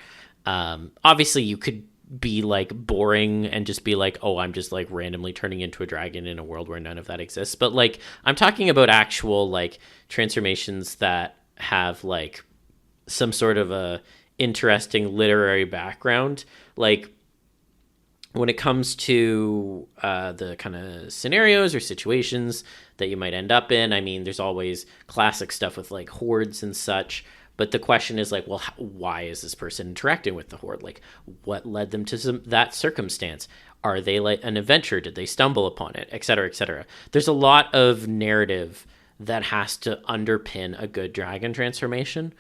Obviously, you could be like boring and just be like, oh, I'm just like randomly turning into a dragon in a world where none of that exists. But like, I'm talking about actual like transformations that have like some sort of a interesting literary background. Like, when it comes to the kind of scenarios or situations that you might end up in, I mean, there's always classic stuff with like hordes and such. But the question is like, well, why is this person interacting with the horde? Like, what led them to that circumstance? Are they like an adventure? Did they stumble upon it? Et cetera, et cetera. There's a lot of narrative that has to underpin a good dragon transformation.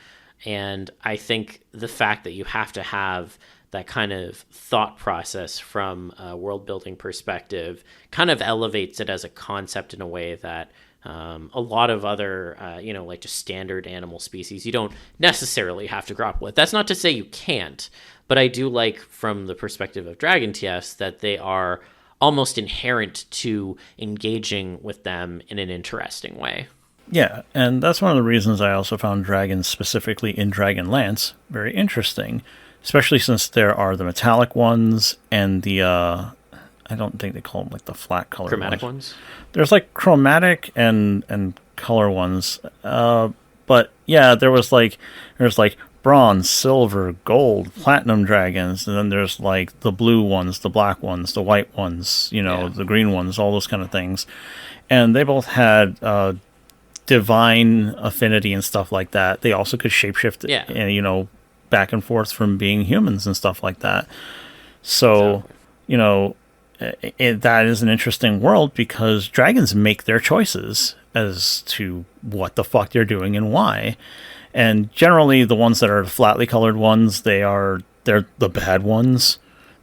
And I think the fact that you have to have that kind of thought process from a world building perspective kind of elevates it as a concept in a way that a lot of other, like just standard animal species, you don't necessarily have to grapple with. That's not to say you can't, but I do like from the perspective of Dragon TFs that they are almost inherent to engaging with them in an interesting way. Yeah, and that's one of the reasons I also found dragons specifically in Dragonlance very interesting, especially since there are the metallic ones and the, I don't think they call them like the flat color chromatic ones. There's like chromatic and color ones. But yeah, there's like bronze, silver, gold, platinum dragons, and then there's like the blue ones, the black ones, the white ones, the green ones, all those kind of things. And they both had divine affinity and stuff like that. They also could shapeshift, back and forth from being humans and stuff like that. So, that is an interesting world because dragons make their choices as to what the fuck they're doing and why. And generally, the ones that are flatly colored ones, they're the bad ones.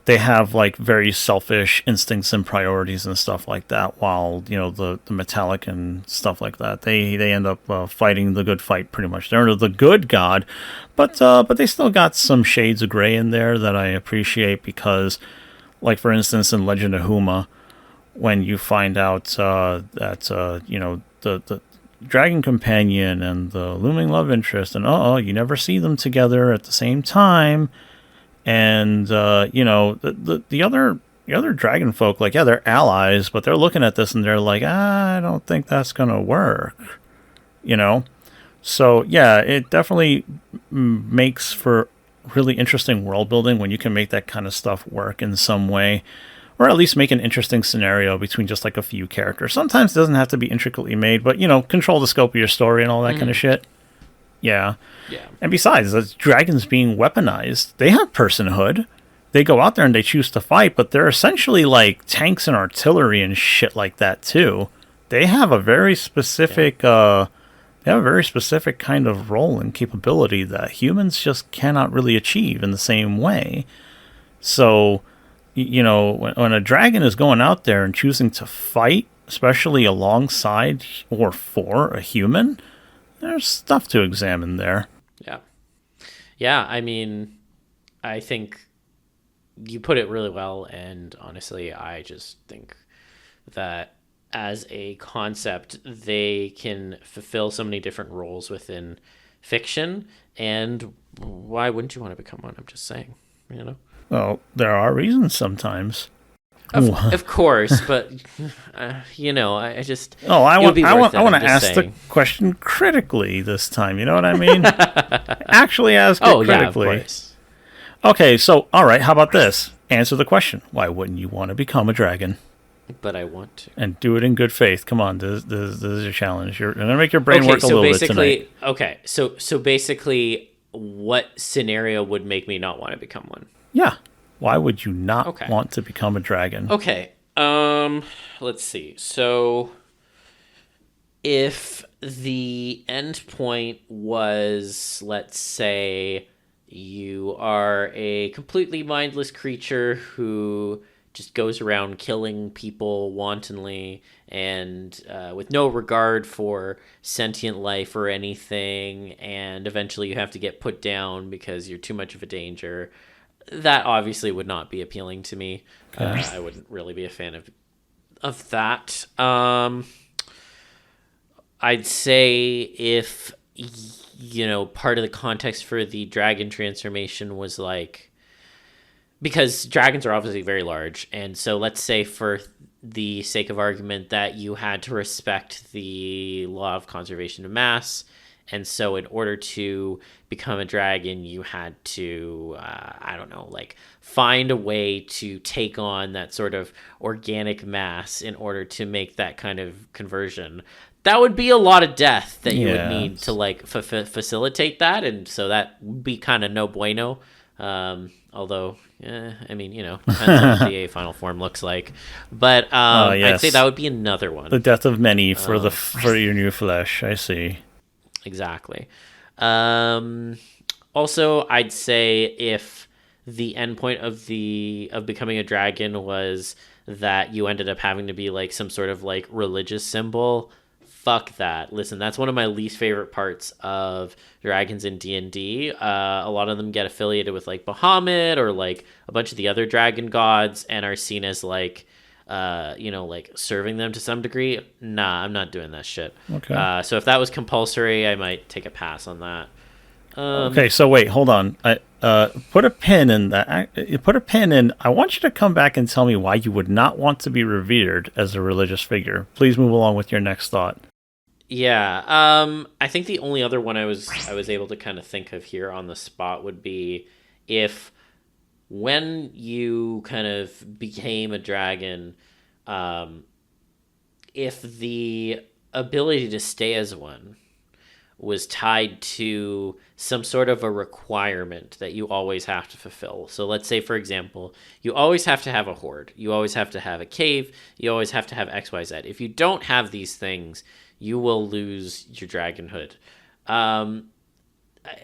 They have like very selfish instincts and priorities and stuff like that. While the metallic and stuff like that, they end up fighting the good fight pretty much. They're the good god, but they still got some shades of gray in there that I appreciate because, like for instance, in Legend of Huma, when you find out that the dragon companion and the looming love interest, and you never see them together at the same time. And the other dragon folk, like, yeah, they're allies, but they're looking at this and they're like, I don't think that's gonna work, So yeah, it definitely makes for really interesting world building when you can make that kind of stuff work in some way, or at least make an interesting scenario between just like a few characters. Sometimes it doesn't have to be intricately made, but control the scope of your story and all that kind of shit. Yeah. And besides, as dragons being weaponized, they have personhood. They go out there and they choose to fight, but they're essentially like tanks and artillery and shit like that too. They have a very specific kind of role and capability that humans just cannot really achieve in the same way. So, when a dragon is going out there and choosing to fight, especially alongside or for a human, there's stuff to examine there. Yeah, I mean, I think you put it really well, and honestly, I just think that as a concept, they can fulfill so many different roles within fiction, and why wouldn't you want to become one? I'm just saying, Well, there are reasons sometimes. Of course, but I just I want to ask the question critically this time. You know what I mean? Actually, ask it critically. Yeah, of course. Okay, so all right, how about this? Answer the question: why wouldn't you want to become a dragon? But I want to, and do it in good faith. Come on, this is a challenge. You're gonna make your brain work a little bit tonight. Okay, so basically, what scenario would make me not want to become one? Yeah. Why would you not want to become a dragon? Okay. Let's see. So if the end point was, let's say, you are a completely mindless creature who just goes around killing people wantonly and with no regard for sentient life or anything, and eventually you have to get put down because you're too much of a danger, that obviously would not be appealing to me. I wouldn't really be a fan of that. I'd say if, part of the context for the dragon transformation was like because dragons are obviously very large, and so let's say for the sake of argument that you had to respect the law of conservation of mass, and so in order to become a dragon, you had to, I don't know, like find a way to take on that sort of organic mass in order to make that kind of conversion. That would be a lot of death that you would need to like facilitate that, and so that would be kind of no bueno. Although, I mean, depends on what the final form looks like. But I'd say that would be another one. The death of many for your new flesh. I see. Exactly. Also, I'd say if the endpoint of becoming a dragon was that you ended up having to be like some sort of like religious symbol, fuck that. Listen, that's one of my least favorite parts of dragons in D&D. A lot of them get affiliated with like Bahamut or like a bunch of the other dragon gods and are seen as like like serving them to some degree. Nah, I'm not doing that shit. Okay. So if that was compulsory, I might take a pass on that. Okay, so wait, hold on. Put a pin in that. Put a pin in. I want you to come back and tell me why you would not want to be revered as a religious figure. Please move along with your next thought. Yeah. I think the only other one I was able to kind of think of here on the spot would be if when you kind of became a dragon, if the ability to stay as one was tied to some sort of a requirement that you always have to fulfill. So let's say, for example, you always have to have a hoard. You always have to have a cave. You always have to have XYZ. If you don't have these things, you will lose your dragonhood.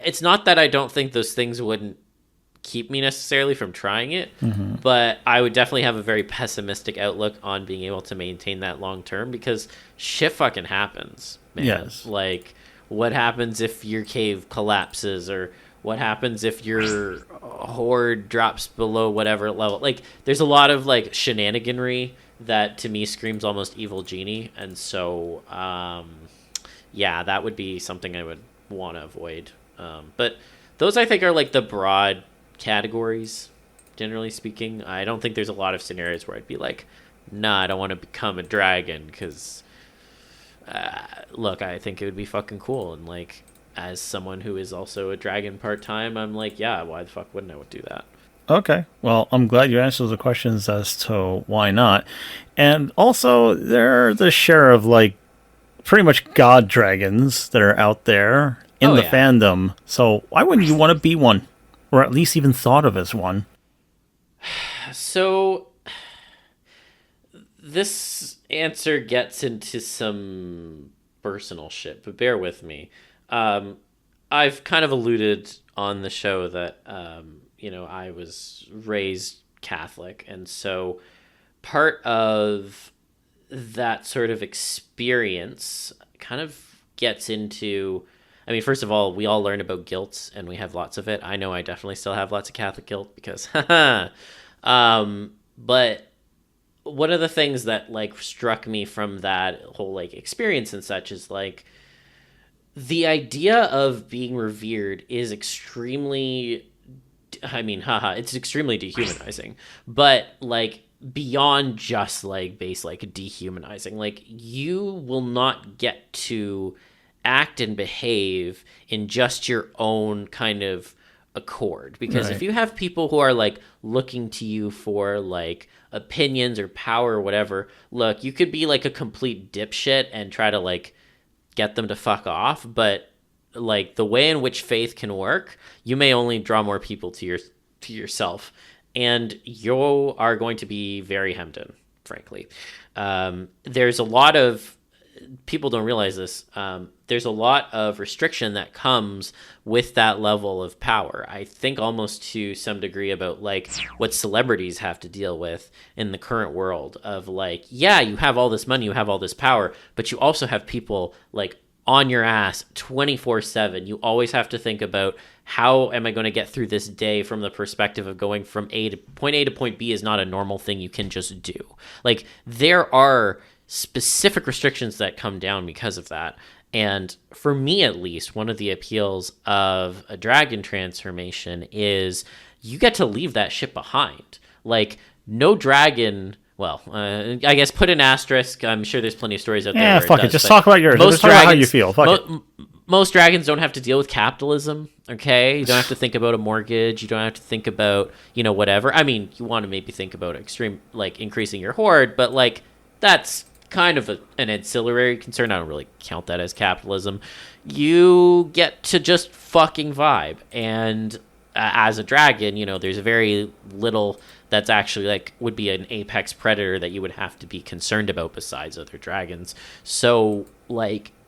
It's not that I don't think those things wouldn't keep me necessarily from trying it, but I would definitely have a very pessimistic outlook on being able to maintain that long term because shit fucking happens, man. Yes. Like, what happens if your cave collapses, or what happens if your hoard drops below whatever level? Like, there's a lot of like shenaniganry that to me screams almost evil genie, and so that would be something I would want to avoid. But those I think are like the broad categories, generally speaking. I don't think there's a lot of scenarios where I'd be like, nah, I don't want to become a dragon because look, I think it would be fucking cool, and like as someone who is also a dragon part-time, I'm like, yeah, why the fuck wouldn't I do that? Okay, well, I'm glad you answered the questions as to why not. And also, there are the share of like pretty much god dragons that are out there in the fandom, so why wouldn't you want to be one? Or at least even thought of as one? So, this answer gets into some personal shit, but bear with me. I've kind of alluded on the show that, I was raised Catholic, and so part of that sort of experience kind of gets into... I mean, first of all, we all learn about guilt, and we have lots of it. I know I definitely still have lots of Catholic guilt because, but one of the things that like struck me from that whole like experience and such is like the idea of being revered is extremely, it's extremely dehumanizing, but like beyond just like base like dehumanizing, like you will not get to act and behave in just your own kind of accord, because if you have people who are like looking to you for like opinions or power or whatever, look, you could be like a complete dipshit and try to like get them to fuck off, but like the way in which faith can work, you may only draw more people to yourself, and you are going to be very hemmed in, frankly. There's a lot of people don't realize this. There's a lot of restriction that comes with that level of power. I think almost to some degree about like what celebrities have to deal with in the current world of like, yeah, you have all this money, you have all this power, but you also have people like on your ass 24/7. You always have to think about, how am I going to get through this day from the perspective of going from A to point B is not a normal thing you can just do. Like, there are specific restrictions that come down because of that. And for me, at least, one of the appeals of a dragon transformation is you get to leave that shit behind. Like, no dragon. Well, I guess put an asterisk. I'm sure there's plenty of stories out there. Yeah, where fuck it. Just talk about yours. Most Just talk about how you feel. Fuck it. Most dragons don't have to deal with capitalism, okay? You don't have to think about a mortgage. You don't have to think about, whatever. I mean, you want to maybe think about increasing your hoard, but, that's kind of an ancillary concern. I don't really count that as capitalism. You get to just fucking vibe. And as a dragon, there's very little that's actually, would be an apex predator that you would have to be concerned about besides other dragons. So,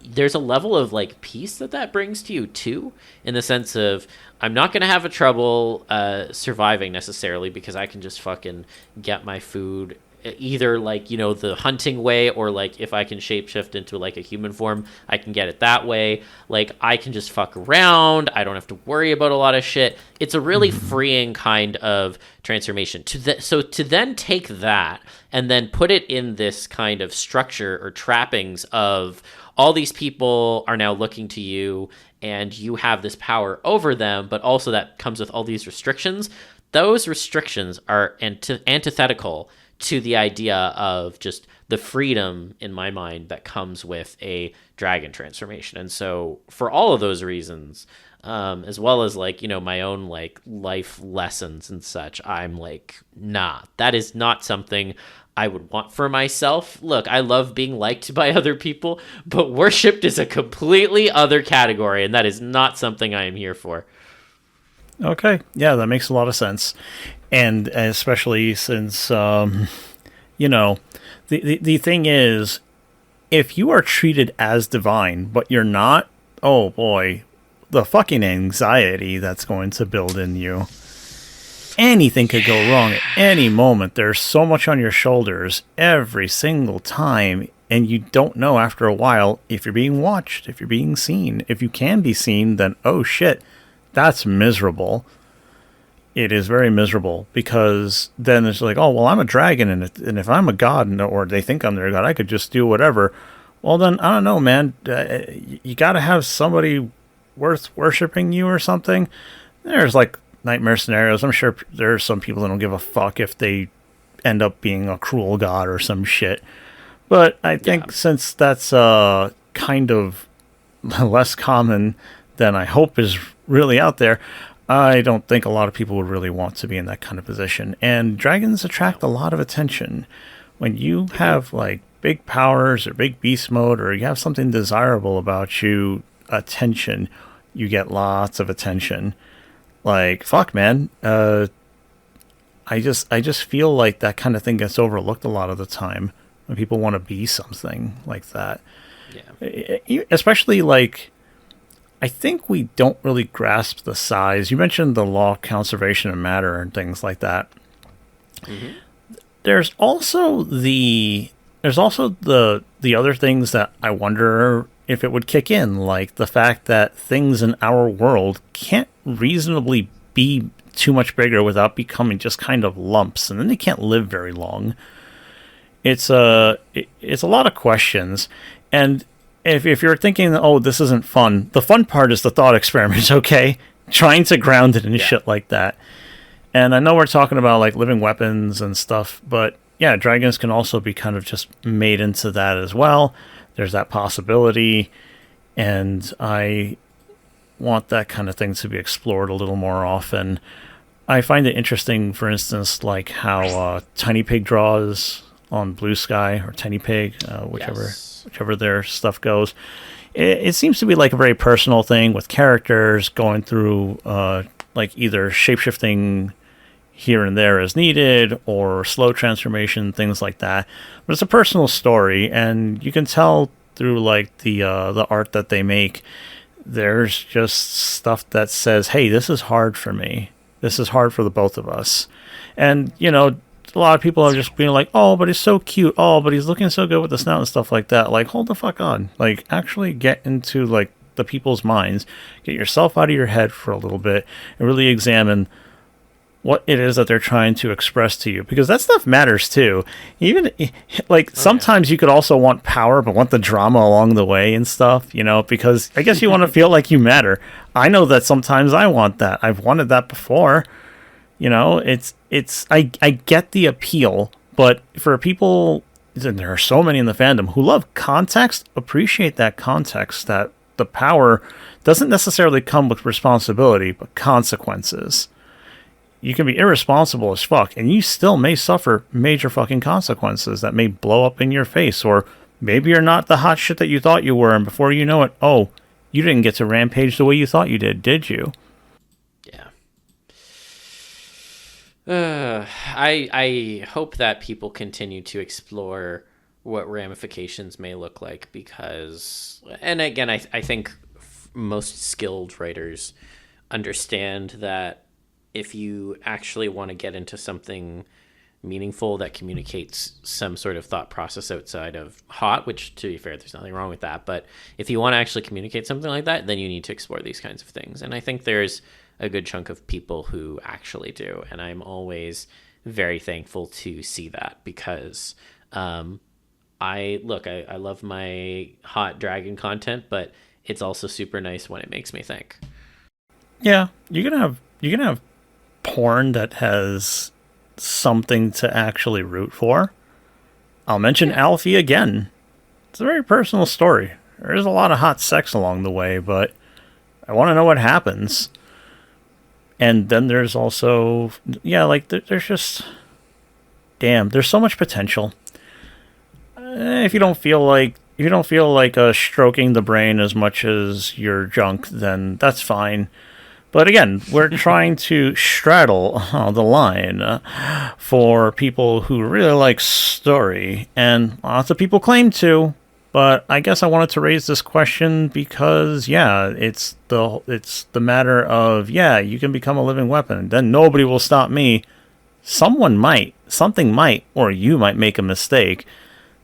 there's a level of peace that brings to you too, in the sense of I'm not gonna have a trouble surviving necessarily because I can just fucking get my food either the hunting way, or if I can shapeshift into a human form, I can get it that way. I can just fuck around. I don't have to worry about a lot of shit. It's a really freeing kind of transformation. So to then take that and then put it in this kind of structure or trappings of all these people are now looking to you and you have this power over them, but also that comes with all these restrictions. Those restrictions are antithetical to the idea of just the freedom, in my mind, that comes with a dragon transformation. And so for all of those reasons, as well as my own life lessons and such, I'm nah, that is not something I would want for myself. Look, I love being liked by other people, but worshipped is a completely other category, and that is not something I am here for. Okay, yeah, that makes a lot of sense. And especially since, the thing is, if you are treated as divine, but you're not, oh boy, the fucking anxiety that's going to build in you. Anything could go wrong at any moment. There's so much on your shoulders every single time, and you don't know after a while if you're being watched, if you're being seen. If you can be seen, then oh shit, that's miserable. It is very miserable, because then it's oh, well, I'm a dragon, and if I'm a god, or they think I'm their god, I could just do whatever. Well, then, I don't know, man. You got to have somebody worth worshipping you or something. There's nightmare scenarios. I'm sure there's some people that don't give a fuck if they end up being a cruel god or some shit. But I think since that's kind of less common than I hope is really out there, I don't think a lot of people would really want to be in that kind of position. And dragons attract a lot of attention. When you have big powers or big beast mode, or you have something desirable about you, you get lots of attention. Fuck, man. I just feel like that kind of thing gets overlooked a lot of the time when people want to be something like that. Yeah. Especially I think we don't really grasp the size. You mentioned the law of conservation of matter and things like that. Mm-hmm. There's also the other things that I wonder if it would kick in, like the fact that things in our world can't reasonably be too much bigger without becoming just kind of lumps, and then they can't live very long. It's a lot of questions, and if you're thinking, oh, this isn't fun, the fun part is the thought experiment, okay? Trying to ground it in shit like that. And I know we're talking about living weapons and stuff, but yeah, dragons can also be kind of just made into that as well. There's that possibility, and I want that kind of thing to be explored a little more often. I find it interesting, for instance, how Tiny Pig draws on Blue Sky, or Tiny Pig, whichever their stuff goes. It seems to be a very personal thing with characters going through either shapeshifting here and there as needed, or slow transformation, things like that. But it's a personal story, and you can tell through the art that they make. There's just stuff that says, hey, this is hard for me. This is hard for the both of us. And, a lot of people are just being oh, but he's so cute. Oh, but he's looking so good with the snout and stuff like that. Hold the fuck on. Actually get into, the people's minds. Get yourself out of your head for a little bit and really examine what it is that they're trying to express to you, because that stuff matters too. Even like sometimes you could also want power but want the drama along the way and stuff, you know, because I guess you want to feel like you matter. I know that sometimes I want that. I've wanted that before. You know, I get the appeal, but for people, and there are so many in the fandom who love context, appreciate that context, that the power doesn't necessarily come with responsibility, but consequences. You can be irresponsible as fuck, and you still may suffer major fucking consequences that may blow up in your face, or maybe you're not the hot shit that you thought you were, and before you know it, oh, you didn't get to rampage the way you thought you did you? Yeah. I hope that people continue to explore what ramifications may look like, because, and again, I think most skilled writers understand that if you actually want to get into something meaningful that communicates some sort of thought process outside of hot, which, to be fair, there's nothing wrong with that, but if you want to actually communicate something like that, then you need to explore these kinds of things. And I think there's a good chunk of people who actually do, and I'm always very thankful to see that, because I love my hot dragon content, but it's also super nice when it makes me think. Yeah, you're gonna have porn that has something to actually root for. I'll mention Alfie again. It's a very personal story. There is a lot of hot sex along the way, but I want to know what happens. And then there's also, there's just, damn, there's so much potential. If you don't feel like stroking the brain as much as your junk, then that's fine. But again, we're trying to straddle the line for people who really like story, and lots of people claim to. But I guess I wanted to raise this question because, it's the matter of, you can become a living weapon. Then nobody will stop me. Something might, or you might make a mistake.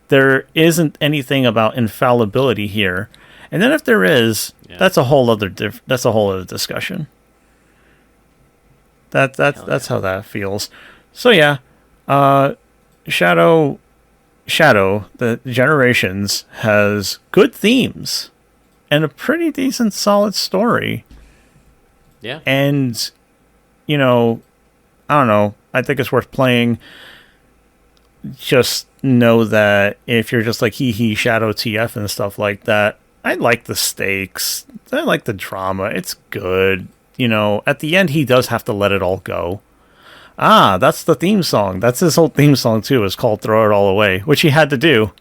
There isn't anything about infallibility here. And then if there is, that's a whole other discussion. That's how that feels. So Shadow, the Generations has good themes and a pretty decent, solid story. Yeah. And, I don't know. I think it's worth playing. Just know that if you're just like, Shadow TF and stuff like that, I like the stakes. I like the drama. It's good. At the end, he does have to let it all go. That's the theme song. That's his whole theme song, too. It's called Throw It All Away, which he had to do.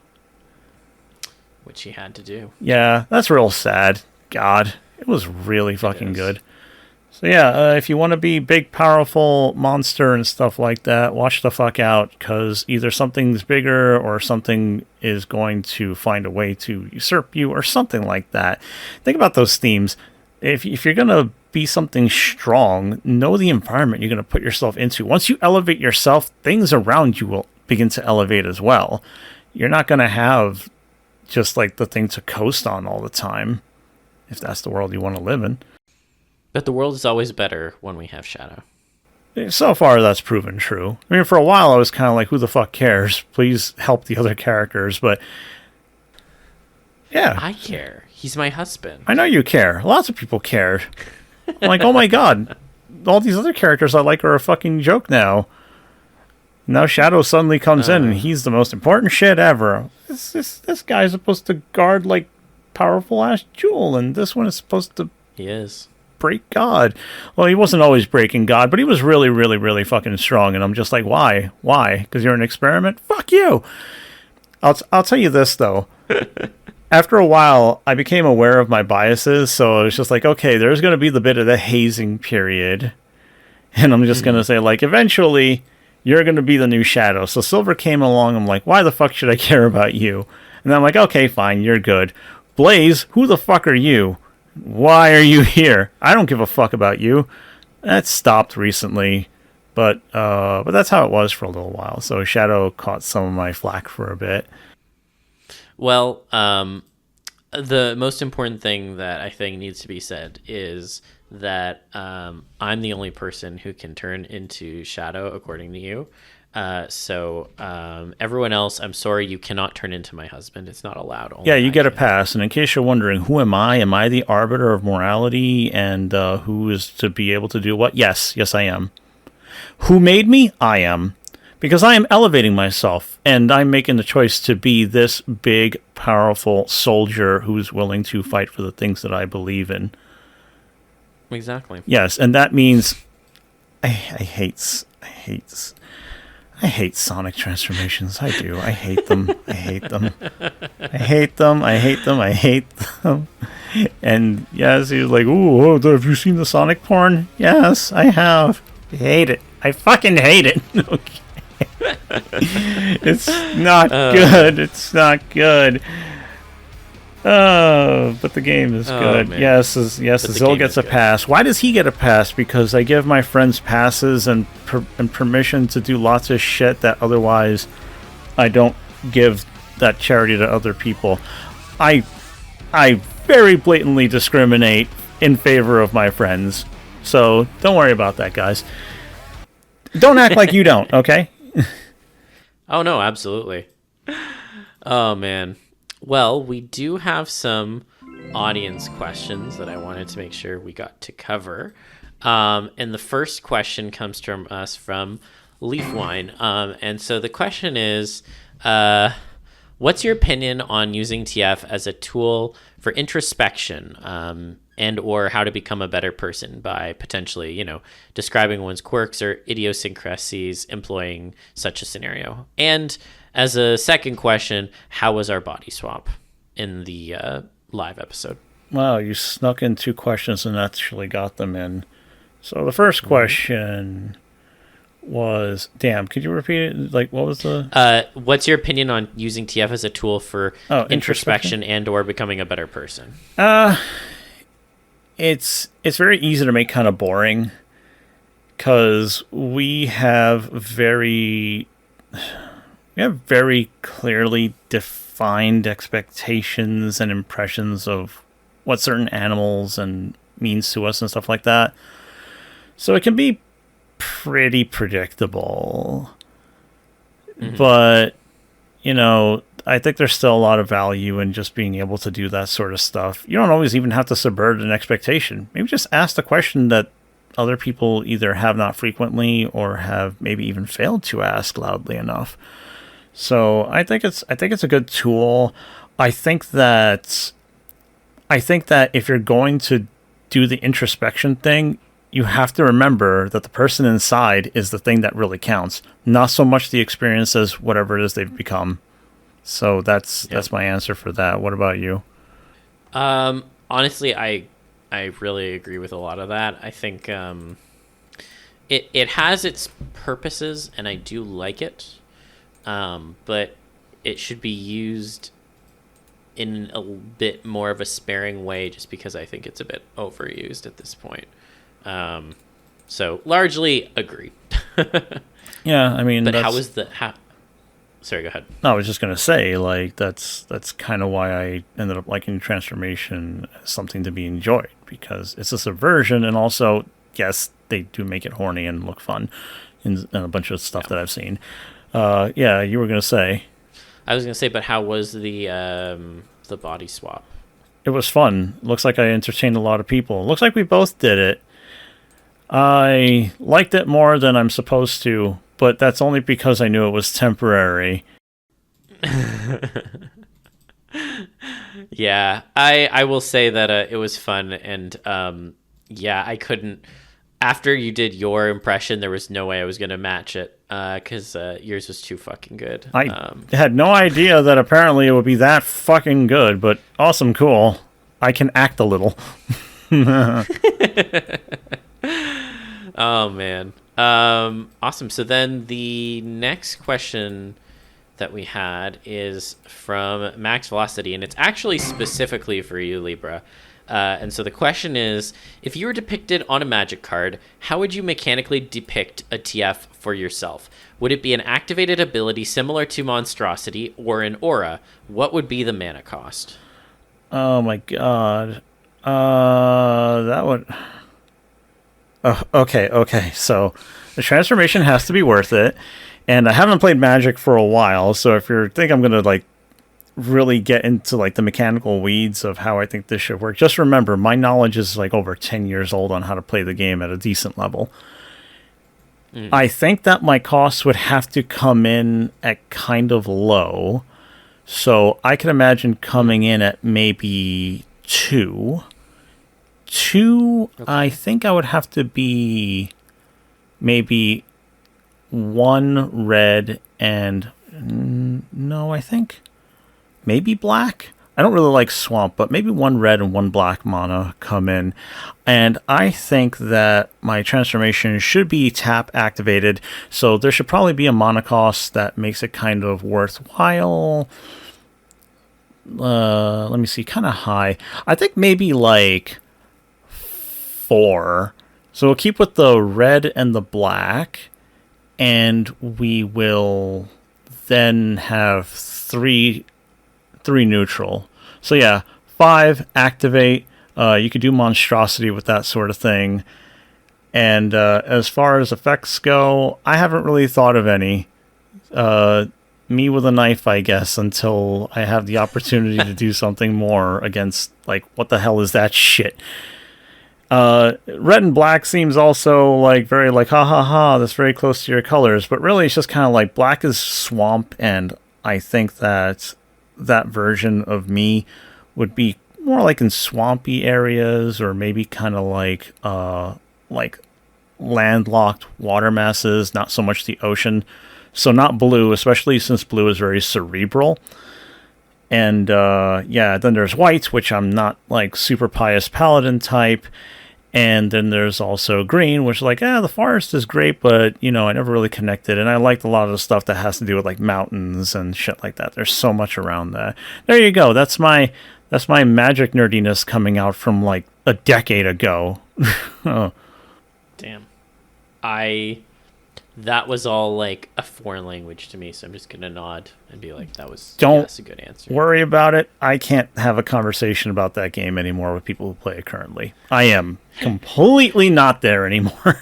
Yeah, that's real sad. God, it was really fucking good. So if you want to be big, powerful monster and stuff like that, watch the fuck out, because either something's bigger or something is going to find a way to usurp you or something like that. Think about those themes. If you're going to be something strong, know the environment you're going to put yourself into. Once you elevate yourself, things around you will begin to elevate as well. You're not going to have just like the thing to coast on all the time, if that's the world you want to live in. But the world is always better when we have Shadow. So far, that's proven true. I mean, for a while, I was kind of like, who the fuck cares? Please help the other characters. But I care. He's my husband. I know you care. Lots of people care. I'm like, oh my god, all these other characters I like are a fucking joke now. Now Shadow suddenly comes in and he's the most important shit ever. This guy's supposed to guard like powerful ass Jewel, and this one is supposed to break God. Well, he wasn't always breaking God, but he was really, really, really fucking strong. And I'm just like, why? Because you're an experiment? Fuck you. I'll tell you this though. After a while, I became aware of my biases, so I was just like, okay, there's going to be the bit of the hazing period. And I'm just going to say, like, eventually, you're going to be the new Shadow. So Silver came along, I'm like, why the fuck should I care about you? And I'm like, okay, fine, you're good. Blaze, who the fuck are you? Why are you here? I don't give a fuck about you. That stopped recently, but that's how it was for a little while. So Shadow caught some of my flack for a bit. Well, the most important thing that I think needs to be said is that I'm the only person who can turn into Shadow, according to you. So everyone else, I'm sorry, you cannot turn into my husband. It's not allowed. Only Yeah, you I get a can. pass. And in case you're wondering, who am I? Am I the arbiter of morality and who is to be able to do what? Yes, I am. Who made me? I am. Because I am elevating myself, and I'm making the choice to be this big, powerful soldier who's willing to fight for the things that I believe in. Exactly. Yes, and that means I hate Sonic transformations. I do. I hate them. I hate them. I hate them. I hate them. I hate them. And yes, he was like, "Ooh, have you seen the Sonic porn?" Yes, I have. I hate it. I fucking hate it. Okay. It's not good. It's not good. But the game is good. Man. Yes, Zil gets a pass. Why does he get a pass? Because I give my friends passes and permission to do lots of shit that otherwise I don't give that charity to other people. I very blatantly discriminate in favor of my friends. So don't worry about that, guys. Don't act like you don't, okay? Oh, no, absolutely. Oh, man. Well, we do have some audience questions that I wanted to make sure we got to cover. And the first question comes from us from Leaf Wine. And so the question is, what's your opinion on using TF as a tool for introspection and or how to become a better person by potentially, describing one's quirks or idiosyncrasies employing such a scenario? And as a second question, how was our body swap in the live episode? Wow, you snuck in two questions and actually got them in. So the first question was, damn, could you repeat it? Like, what was the... what's your opinion on using TF as a tool for introspection and or becoming a better person? It's very easy to make kind of boring because we have very clearly defined expectations and impressions of what certain animals and means to us and stuff like that. So it can be pretty predictable. Mm-hmm. But, I think there's still a lot of value in just being able to do that sort of stuff. You don't always even have to subvert an expectation. Maybe just ask the question that other people either have not frequently or have maybe even failed to ask loudly enough. So I think it's a good tool. I think that if you're going to do the introspection thing, you have to remember that the person inside is the thing that really counts, not so much the experience as whatever it is they've become. So that's my answer for that. What about you? Honestly, I really agree with a lot of that. I think it has its purposes, and I do like it. But it should be used in a bit more of a sparing way, just because I think it's a bit overused at this point. So largely agree. Yeah, I mean, but sorry, go ahead. No, I was just gonna say, like, that's kind of why I ended up liking transformation as something to be enjoyed, because it's a subversion, and also, yes, they do make it horny and look fun in a bunch of stuff that I've seen. Yeah, you were gonna say. I was gonna say, but how was the body swap? It was fun. Looks like I entertained a lot of people. Looks like we both did it. I liked it more than I'm supposed to, but that's only because I knew it was temporary. Yeah, I will say that it was fun, and I couldn't. After you did your impression, there was no way I was going to match it because yours was too fucking good. I had no idea that apparently it would be that fucking good, but awesome, cool. I can act a little. Oh, man. Awesome. So then the next question that we had is from Max Velocity, and it's actually specifically for you, Libra. And so the question is, if you were depicted on a magic card, how would you mechanically depict a TF for yourself? Would it be an activated ability similar to Monstrosity or an aura? What would be the mana cost? Oh my god. That would... Okay. So the transformation has to be worth it. And I haven't played Magic for a while, so if you think I'm gonna like really get into like the mechanical weeds of how I think this should work, just remember my knowledge is like over 10 years old on how to play the game at a decent level. I think that my costs would have to come in at kind of low. So I can imagine coming in at maybe 2. Okay. I think I would have to be maybe 1 red and no, I think maybe black. I don't really like swamp, but maybe 1 red and 1 black mana come in. And I think that my transformation should be tap activated. So there should probably be a mana cost that makes it kind of worthwhile. Let me see, kind of high. I think maybe like 4. So we'll keep with the red and the black. And we will then have 3 neutral. So yeah, 5 activate. You could do monstrosity with that sort of thing. And as far as effects go, I haven't really thought of any. Me with a knife, I guess, until I have the opportunity to do something more against, like, what the hell is that shit? Red and black seems also like very like ha ha ha, that's very close to your colors, but really it's just kind of like black is swamp, and I think that that version of me would be more like in swampy areas, or maybe kind of like landlocked water masses, not so much the ocean. So not blue, especially since blue is very cerebral. And then there's white, which I'm not like super pious paladin type. And then there's also green, which is like, the forest is great, but, I never really connected. And I liked a lot of the stuff that has to do with, like, mountains and shit like that. There's so much around that. There you go. That's my magic nerdiness coming out from, like, a decade ago. Oh. Damn. That was all, like, a foreign language to me, so I'm just going to nod and be like, that's a good answer. Worry about it. I can't have a conversation about that game anymore with people who play it currently. I am completely not there anymore.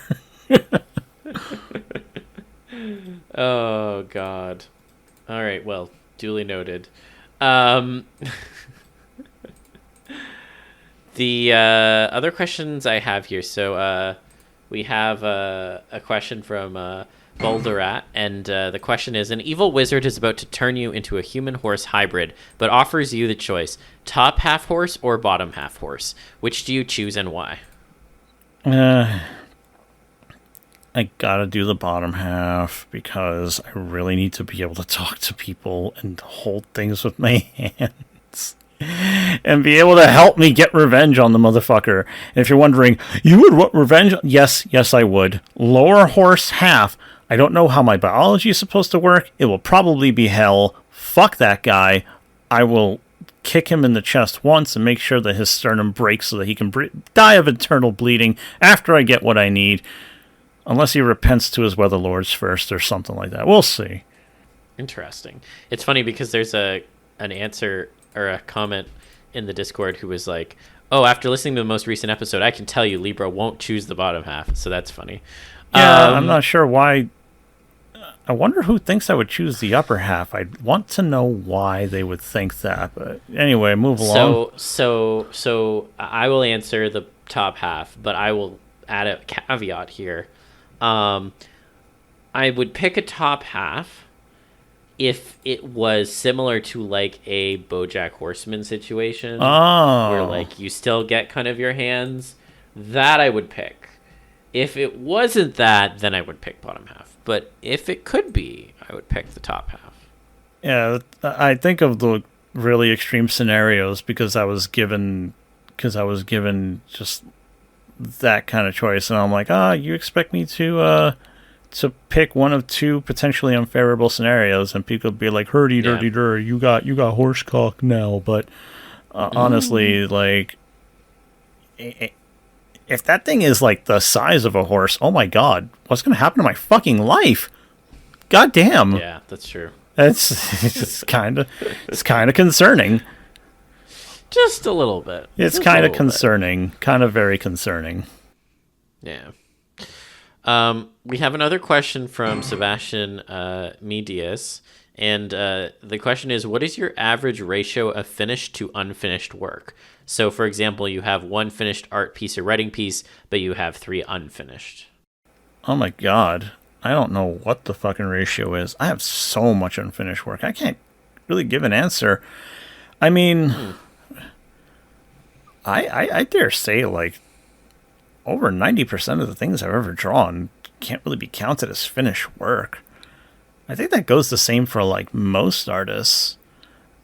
Oh, God. All right, well, duly noted. The other questions I have here, so... we have a question from Boulderat, and the question is, an evil wizard is about to turn you into a human-horse hybrid, but offers you the choice, top half horse or bottom half horse. Which do you choose and why? I gotta do the bottom half, because I really need to be able to talk to people and hold things with my hands. And be able to help me get revenge on the motherfucker. And if you're wondering, you would want revenge? Yes, I would. Lower horse half. I don't know how my biology is supposed to work. It will probably be hell. Fuck that guy. I will kick him in the chest once and make sure that his sternum breaks so that he can die of internal bleeding after I get what I need. Unless he repents to his weather lords first or something like that. We'll see. Interesting. It's funny because there's an answer or a comment in the Discord who was like, oh, after listening to the most recent episode, I can tell you Libra won't choose the bottom half. So that's funny. Yeah, I'm not sure why. I wonder who thinks I would choose the upper half. I'd want to know why they would think that. But anyway, move along. So I will answer the top half, but I will add a caveat here. I would pick a top half if it was similar to like a BoJack Horseman situation, where like you still get kind of your hands, that I would pick. If it wasn't that, then I would pick bottom half. But if it could be, I would pick the top half. Yeah, I think of the really extreme scenarios because I was given just that kind of choice, and I'm like, you expect me to pick one of 2 potentially unfavorable scenarios, and people would be like, "Hurdy dirty dur, you got horse cock now." But honestly, like, if that thing is like the size of a horse, oh my god, what's gonna happen to my fucking life? God damn. Yeah, that's true. It's kind of concerning. Just a little bit. It's kind of concerning, kind of very concerning. Yeah. We have another question from Sebastian Medias, and the question is, what is your average ratio of finished to unfinished work? So, for example, you have one finished art piece or writing piece, but you have 3 unfinished. Oh my god. I don't know what the fucking ratio is. I have so much unfinished work. I can't really give an answer. I mean, I dare say, like, over 90% of the things I've ever drawn can't really be counted as finished work. I think that goes the same for, like, most artists.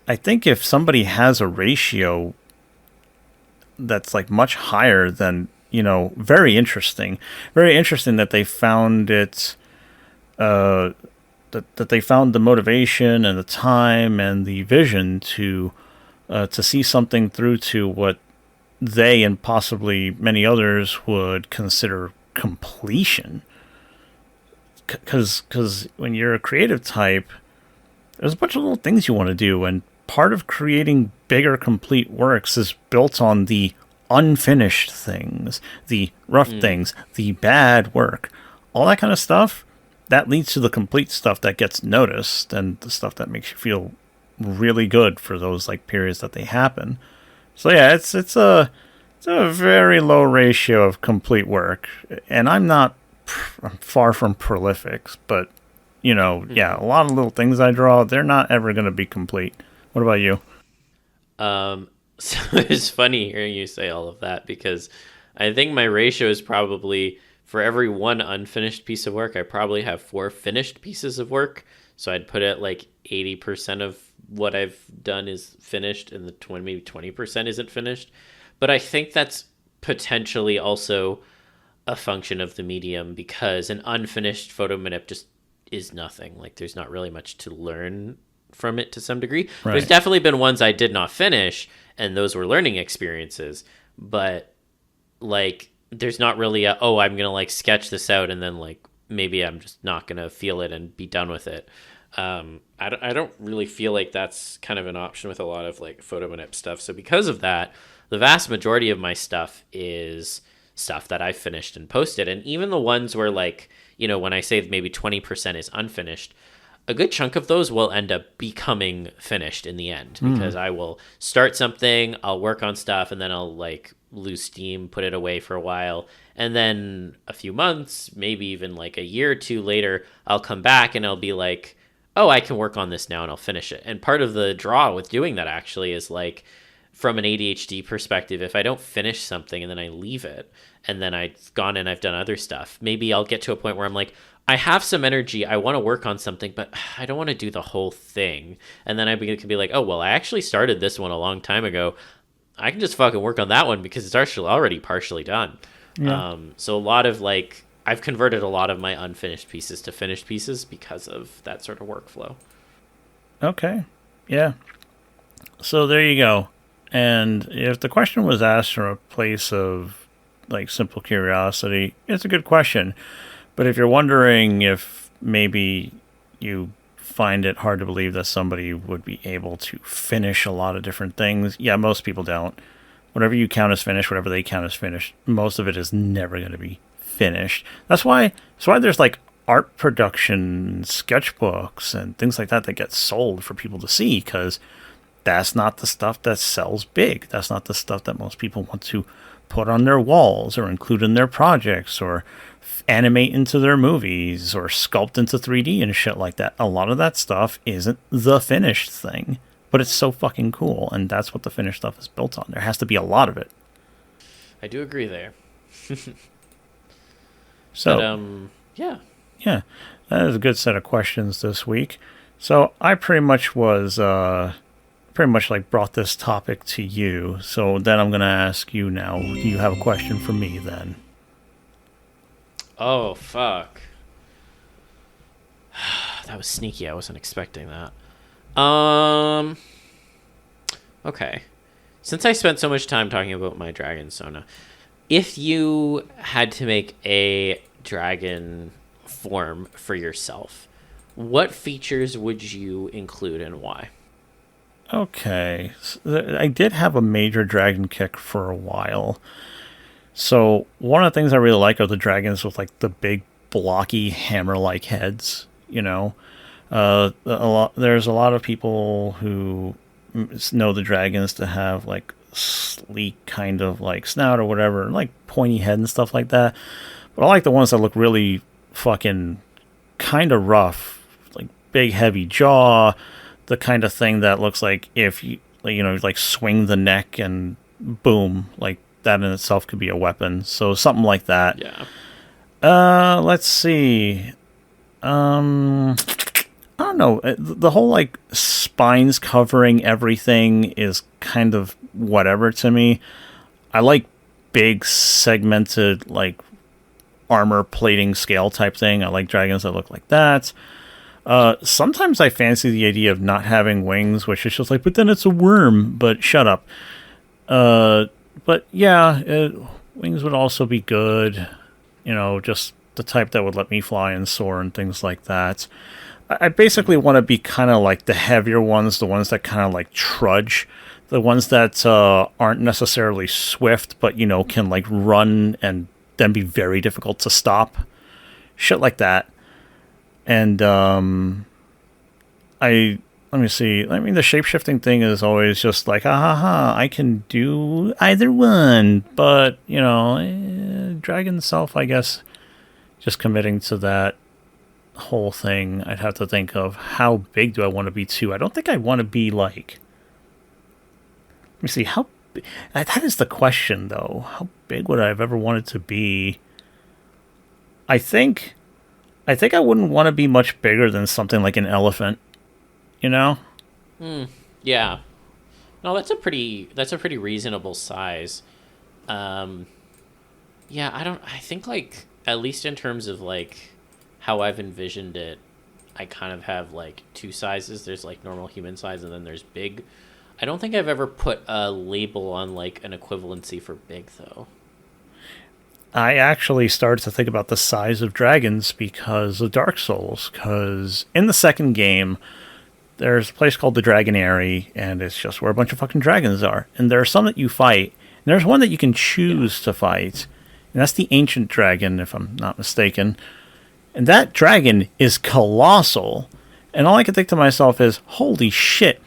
I think if somebody has a ratio that's, like, much higher than, very interesting. Very interesting that they found it, that they found the motivation and the time and the vision to see something through to what they and possibly many others would consider completion. Because when you're a creative type, there's a bunch of little things you want to do, and part of creating bigger, complete works is built on the unfinished things, the rough things, the bad work, all that kind of stuff. That leads to the complete stuff that gets noticed and the stuff that makes you feel really good for those like periods that they happen. So yeah, it's a very low ratio of complete work, and I'm far from prolific, but yeah, a lot of little things I draw, they're not ever going to be complete. What about you? So it's funny hearing you say all of that, because I think my ratio is probably, for every one unfinished piece of work, I probably have 4 finished pieces of work. So I'd put it like 80% of what I've done is finished, and the maybe 20% isn't finished. But I think that's potentially also a function of the medium, because an unfinished photo manip just is nothing. Like, there's not really much to learn from it to some degree. Right. There's definitely been ones I did not finish, and those were learning experiences. But like, there's not really I'm gonna like sketch this out and then like maybe I'm just not gonna feel it and be done with it. I don't really feel like that's kind of an option with a lot of like photo manip stuff. So because of that, the vast majority of my stuff is stuff that I finished and posted. And even the ones where, like, when I say maybe 20% is unfinished, a good chunk of those will end up becoming finished in the end, because I will start something, I'll work on stuff, and then I'll like lose steam, put it away for a while. And then a few months, maybe even like a year or 2 later, I'll come back and I'll be like, oh, I can work on this now and I'll finish it. And part of the draw with doing that actually is like, from an ADHD perspective, if I don't finish something and then I leave it and then I've gone and I've done other stuff, maybe I'll get to a point where I'm like, I have some energy, I want to work on something, but I don't want to do the whole thing. And then I can be like, oh, well, I actually started this one a long time ago. I can just fucking work on that one because it's actually already partially done. Yeah. So a lot of like, I've converted a lot of my unfinished pieces to finished pieces because of that sort of workflow. Okay. Yeah. So there you go. And if the question was asked from a place of like simple curiosity, it's a good question. But if you're wondering if maybe you find it hard to believe that somebody would be able to finish a lot of different things, yeah, most people don't. Whatever you count as finished, whatever they count as finished, most of it is never going to be finished. That's why there's like art production sketchbooks and things like that get sold for people to see, because that's not the stuff that sells big. That's not the stuff that most people want to put on their walls or include in their projects or animate into their movies or sculpt into 3D and shit like that. A lot of that stuff isn't the finished thing, but it's so fucking cool, and that's what the finished stuff is built on. There has to be a lot of it. I do agree there. So, but, yeah, that is a good set of questions this week. So I pretty much brought this topic to you. So then I'm going to ask you now, do you have a question for me then? Oh, fuck. That was sneaky. I wasn't expecting that. Okay. Since I spent so much time talking about my dragon Sona, if you had to make a dragon form for yourself, what features would you include and why? Okay. I did have a major dragon kick for a while. So one of the things I really like are the dragons with like the big blocky hammer-like heads, you know. There's a lot of people who know the dragons to have like sleek kind of like snout or whatever, like pointy head and stuff like that. But I like the ones that look really fucking kind of rough, like big heavy jaw, the kind of thing that looks like if you like swing the neck and boom, like that in itself could be a weapon. So something like that. Yeah. Let's see. I don't know. The whole like spines covering everything is kind of whatever to me. I like big segmented like armor plating scale type thing. I like dragons that look like that. Sometimes I fancy the idea of not having wings, which is just like, but then it's a worm. But shut up. But yeah, wings would also be good. You know, just the type that would let me fly and soar and things like that. I basically want to be kind of like the heavier ones, the ones that kind of like trudge, the ones that aren't necessarily swift, but, you know, can like run and then be very difficult to stop. Shit like that. And let me see. I mean, the shape-shifting thing is always just like, I can do either one. But, you know, Dragon Self, I guess, just committing to that whole thing, I'd have to think of how big do I want to be too. I don't think I want to be like... Let me see, how... That is the question, though. How big would I have ever wanted to be? I think I wouldn't want to be much bigger than something like an elephant. You know? Yeah. No, that's a pretty reasonable size. Yeah, I think like, at least in terms of like how I've envisioned it, I kind of have like two sizes. There's like normal human size and then there's big. I don't think I've ever put a label on like an equivalency for big though. I actually started to think about the size of dragons because of Dark Souls, because in the second game, there's a place called the Dragonary, and it's just where a bunch of fucking dragons are. And there are some that you fight, and there's one that you can choose to fight, and that's the Ancient Dragon, if I'm not mistaken. And that dragon is colossal, and all I can think to myself is, holy shit,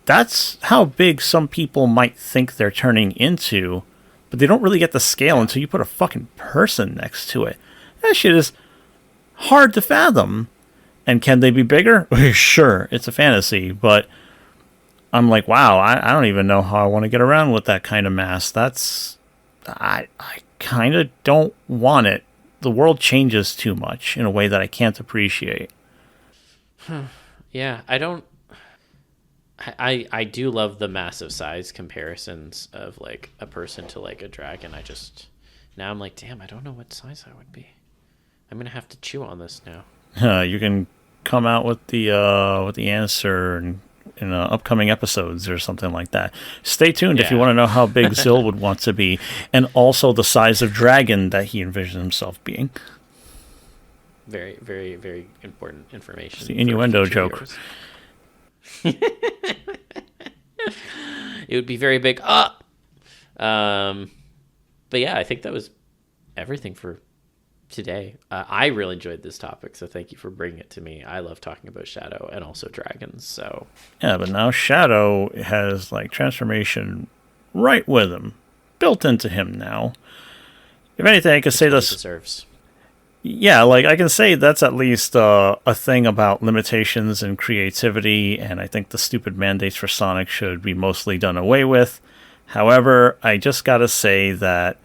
that's how big some people might think they're turning into, but they don't really get the scale until you put a fucking person next to it. That shit is hard to fathom. And can they be bigger? Sure, it's a fantasy, but I'm like, wow, I don't even know how I want to get around with that kind of mass. I kind of don't want it. The world changes too much in a way that I can't appreciate. Yeah, I do love the massive size comparisons of like a person to like a dragon. Now I'm like, damn, I don't know what size I would be. I'm gonna have to chew on this now. You can come out with the answer in upcoming episodes or something like that. Stay tuned if you want to know how big Zil would want to be, and also the size of dragon that he envisions himself being. Very, very, very important information. It's the innuendo joke. It would be very big. But yeah, I think that was everything for today. I really enjoyed this topic, so thank you for bringing it to me. I love talking about Shadow and also dragons. So yeah, but now Shadow has like transformation right with him, built into him now. If anything, I can say this deserves. Yeah, like I can say that's at least a thing about limitations and creativity, and I think the stupid mandates for Sonic should be mostly done away with. However, I just gotta say that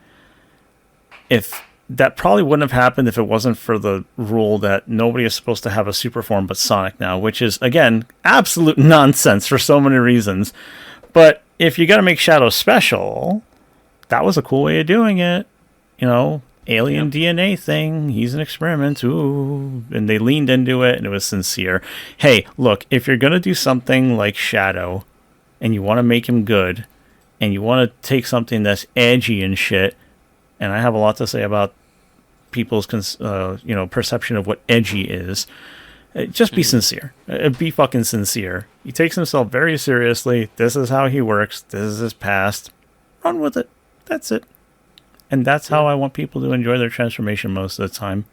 that probably wouldn't have happened if it wasn't for the rule that nobody is supposed to have a super form but Sonic now, which is, again, absolute nonsense for so many reasons. But if you gotta make Shadow special, that was a cool way of doing it. You know, alien DNA thing, he's an experiment, ooh, and they leaned into it, and it was sincere. Hey, look, if you're gonna do something like Shadow, and you want to make him good, and you want to take something that's edgy and shit, and I have a lot to say about people's perception of what edgy is, just be sincere. Be fucking sincere. He takes himself very seriously. This is how he works. This is his past. Run with it. That's it. And that's how I want people to enjoy their transformation most of the time.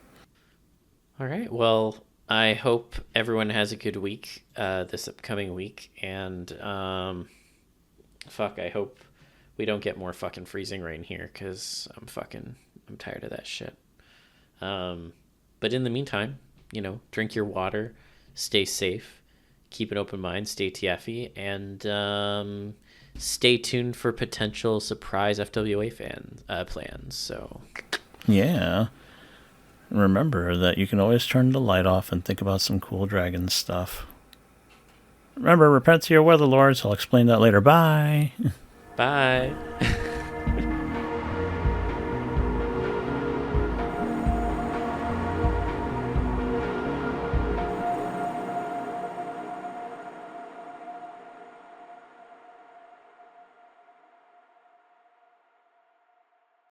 All right. Well, I hope everyone has a good week this upcoming week. And I hope we don't get more fucking freezing rain here because I'm tired of that shit. But in the meantime, drink your water, stay safe, keep an open mind, stay TFE, and stay tuned for potential surprise FWA plans. So, yeah. Remember that you can always turn the light off and think about some cool dragon stuff. Remember, repent to your weather lords. I'll explain that later. Bye. Bye.